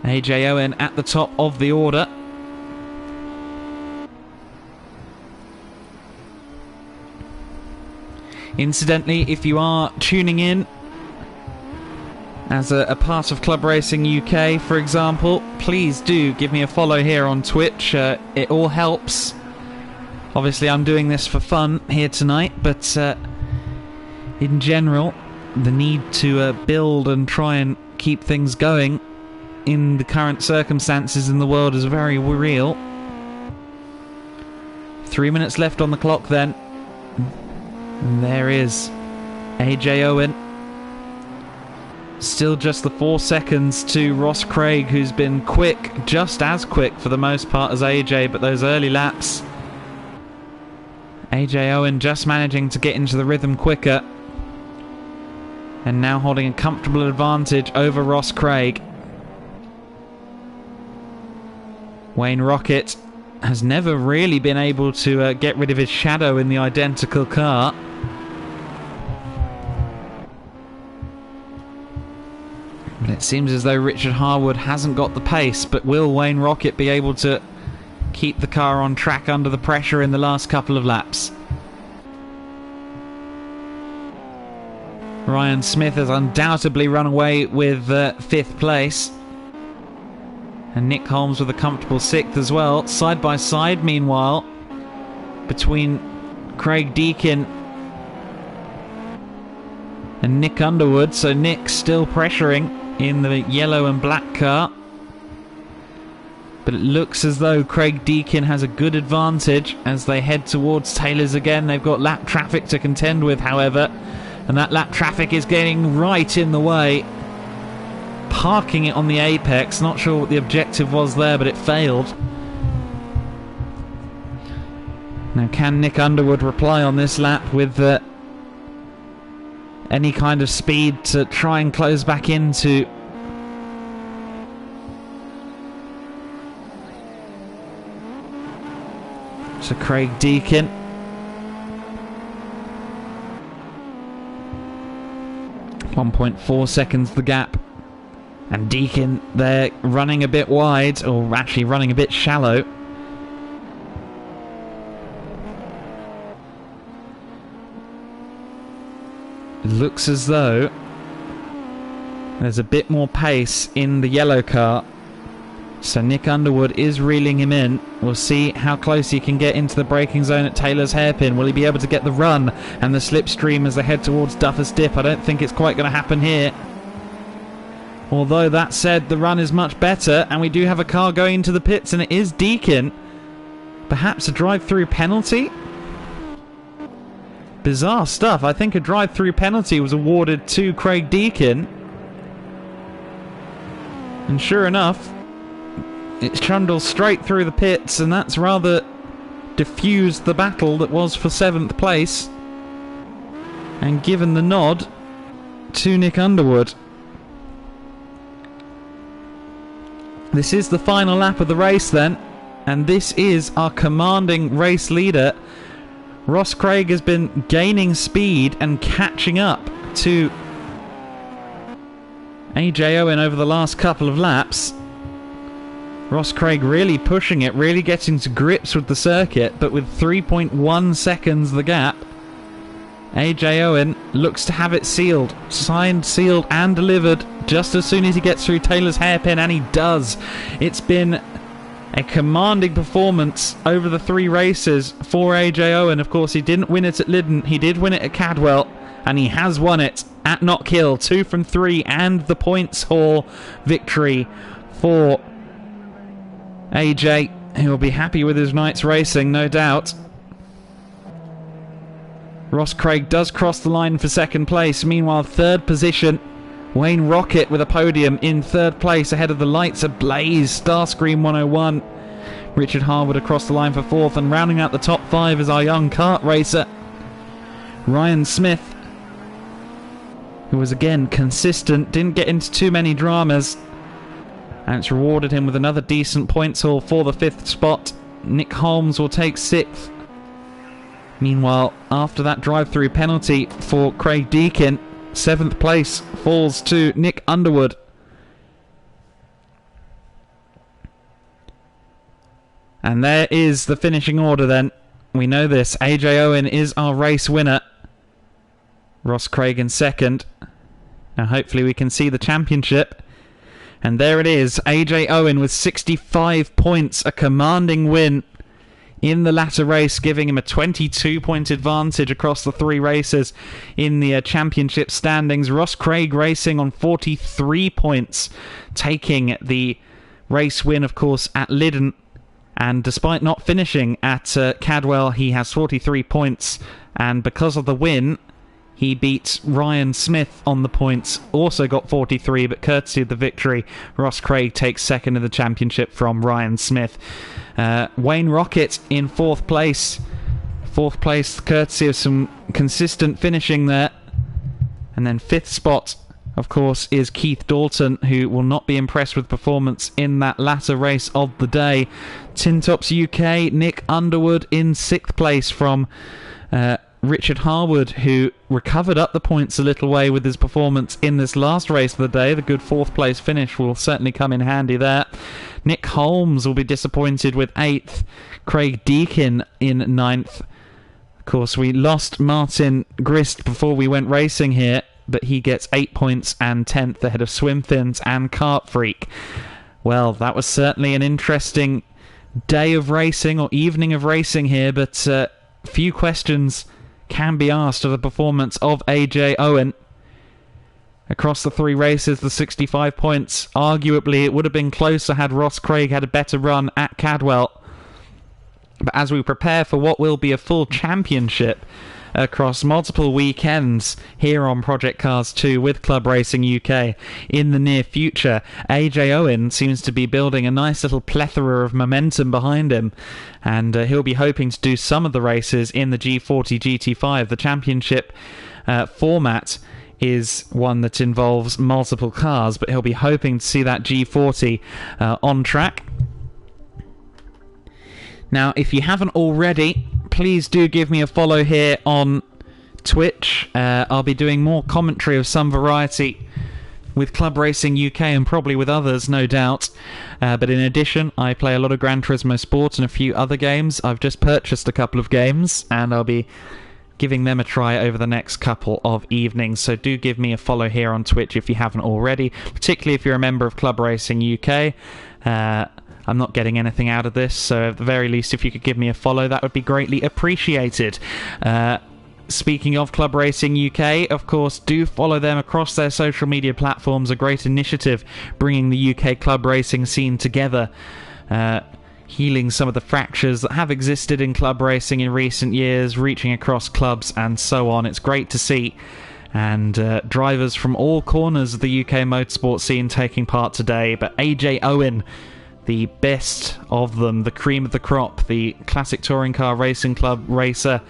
AJ Owen at the top of the order. Incidentally, if you are tuning in as a part of Club Racing UK, for example, please do give me a follow here on Twitch. It all helps. Obviously, I'm doing this for fun here tonight, but in general, the need to build and try and keep things going in the current circumstances in the world is very real. 3 minutes left on the clock then. And there is AJ Owen. Still just the 4 seconds to Ross Craig, who's been quick, just as quick for the most part as AJ, but those early laps. AJ Owen just managing to get into the rhythm quicker, and now holding a comfortable advantage over Ross Craig. Wayne Rocket has never really been able to get rid of his shadow in the identical car. But it seems as though Richard Harwood hasn't got the pace, but will Wayne Rocket be able to keep the car on track under the pressure in the last couple of laps? Ryan Smith has undoubtedly run away with 5th place. And Nick Holmes with a comfortable 6th as well. Side by side, meanwhile, between Craig Deakin and Nick Underwood. So Nick still pressuring in the yellow and black car. But it looks as though Craig Deakin has a good advantage as they head towards Taylor's again. They've got lap traffic to contend with, however. And that lap traffic is getting right in the way. Parking it on the apex. Not sure what the objective was there, but it failed. Now, can Nick Underwood reply on this lap with any kind of speed to try and close back into to Craig Deakin? 1.4 seconds the gap. And Deakin there running a bit wide, or actually running a bit shallow. It looks as though there's a bit more pace in the yellow car. So Nick Underwood is reeling him in. We'll see how close he can get into the braking zone at Taylor's hairpin. Will he be able to get the run and the slipstream as they head towards Duffus Dip? I don't think it's quite going to happen here. Although, that said, the run is much better, and we do have a car going into the pits, and it is Deakin. Perhaps a drive-through penalty? Bizarre stuff. I think a drive-through penalty was awarded to Craig Deakin. And sure enough, it's trundled straight through the pits, and that's rather diffused the battle that was for 7th place and given the nod to Nick Underwood. This is the final lap of the race then, and this is our commanding race leader. Ross Craig has been gaining speed and catching up to AJ Owen over the last couple of laps. Ross Craig really pushing it, really getting to grips with the circuit, but with 3.1 seconds the gap, AJ Owen looks to have it sealed. Signed, sealed and delivered just as soon as he gets through Taylor's hairpin, and he does. It's been a commanding performance over the 3 races for AJ Owen. Of course, he didn't win it at Lydden, he did win it at Cadwell, and he has won it at Knockhill. 2 from 3 and the points haul victory for AJ, who will be happy with his night's racing, no doubt. Ross Craig does cross the line for 2nd place. Meanwhile, 3rd position, Wayne Rocket with a podium in 3rd place ahead of the lights ablaze Starscream 101. Richard Harwood across the line for 4th, and rounding out the top 5 is our young kart racer Ryan Smith, who was again consistent, didn't get into too many dramas, and it's rewarded him with another decent points haul for the 5th spot. Nick Holmes will take 6th. Meanwhile, after that drive-through penalty for Craig Deakin, 7th place falls to Nick Underwood. And there is the finishing order then. We know this. AJ Owen is our race winner. Ross Craig in 2nd. Now hopefully we can see the championship. And there it is. AJ Owen with 65 points. A commanding win in the latter race, giving him a 22-point advantage across the 3 races in the championship standings. Ross Craig racing on 43 points, taking the race win, of course, at Lydden. And despite not finishing at Cadwell, he has 43 points. And because of the win, he beat Ryan Smith on the points, also got 43, but courtesy of the victory, Ross Craig takes 2nd in the championship from Ryan Smith. Wayne Rocket in 4th place. 4th place courtesy of some consistent finishing there. And then 5th spot, of course, is Keith Dalton, who will not be impressed with performance in that latter race of the day. Tin Tops UK, Nick Underwood in 6th place from Richard Harwood, who recovered up the points a little way with his performance in this last race of the day. The good 4th place finish will certainly come in handy there. Nick Holmes will be disappointed with 8th. Craig Deakin in 9th. Of course, we lost Martin Grist before we went racing here. but he gets 8 points and 10th ahead of Swimfins and Kart Freak. Well, that was certainly an interesting day of racing, or evening of racing here, but few questions can be asked of the performance of AJ Owen. Across the 3 races, the 65 points, arguably it would have been closer had Ross Craig had a better run at Cadwell. But as we prepare for what will be a full championship across multiple weekends here on Project Cars 2 with Club Racing UK in the near future, AJ Owen seems to be building a nice little plethora of momentum behind him, and he'll be hoping to do some of the races in the G40 GT5. The championship format is one that involves multiple cars, but he'll be hoping to see that G40 on track. Now, if you haven't already, please do give me a follow here on Twitch. I'll be doing more commentary of some variety with Club Racing UK and probably with others, no doubt. But in addition, I play a lot of Gran Turismo Sport and a few other games. I've just purchased a couple of games, and I'll be giving them a try over the next couple of evenings. So do give me a follow here on Twitch if you haven't already, particularly if you're a member of Club Racing UK. I'm not getting anything out of this, so at the very least, if you could give me a follow, that would be greatly appreciated. Speaking of Club Racing UK, of course, do follow them across their social media platforms. A great initiative bringing the UK club racing scene together, healing some of the fractures that have existed in club racing in recent years, reaching across clubs and so on. It's great to see. And drivers from all corners of the UK motorsport scene taking part today. But AJ Owen, the best of them, the cream of the crop, the classic touring car racing club racer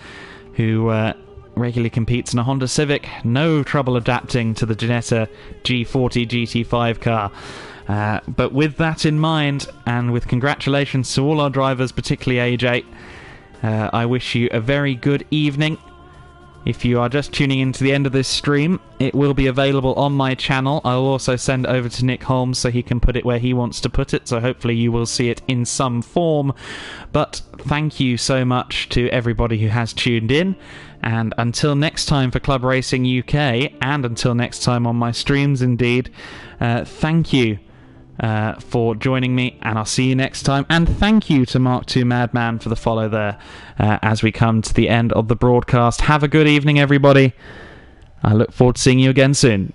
who regularly competes in a Honda Civic, no trouble adapting to the Ginetta G40 GT5 car. But with that in mind, and with congratulations to all our drivers, particularly AJ, I wish you a very good evening. If you are just tuning in to the end of this stream, it will be available on my channel. I'll also send it over to Nick Holmes so he can put it where he wants to put it, so hopefully you will see it in some form. But thank you so much to everybody who has tuned in, and until next time for Club Racing UK, and until next time on my streams indeed, thank you for joining me, and I'll see you next time. And thank you to Mark II Madman for the follow there as we come to the end of the broadcast. Have a good evening, everybody. I look forward to seeing you again soon.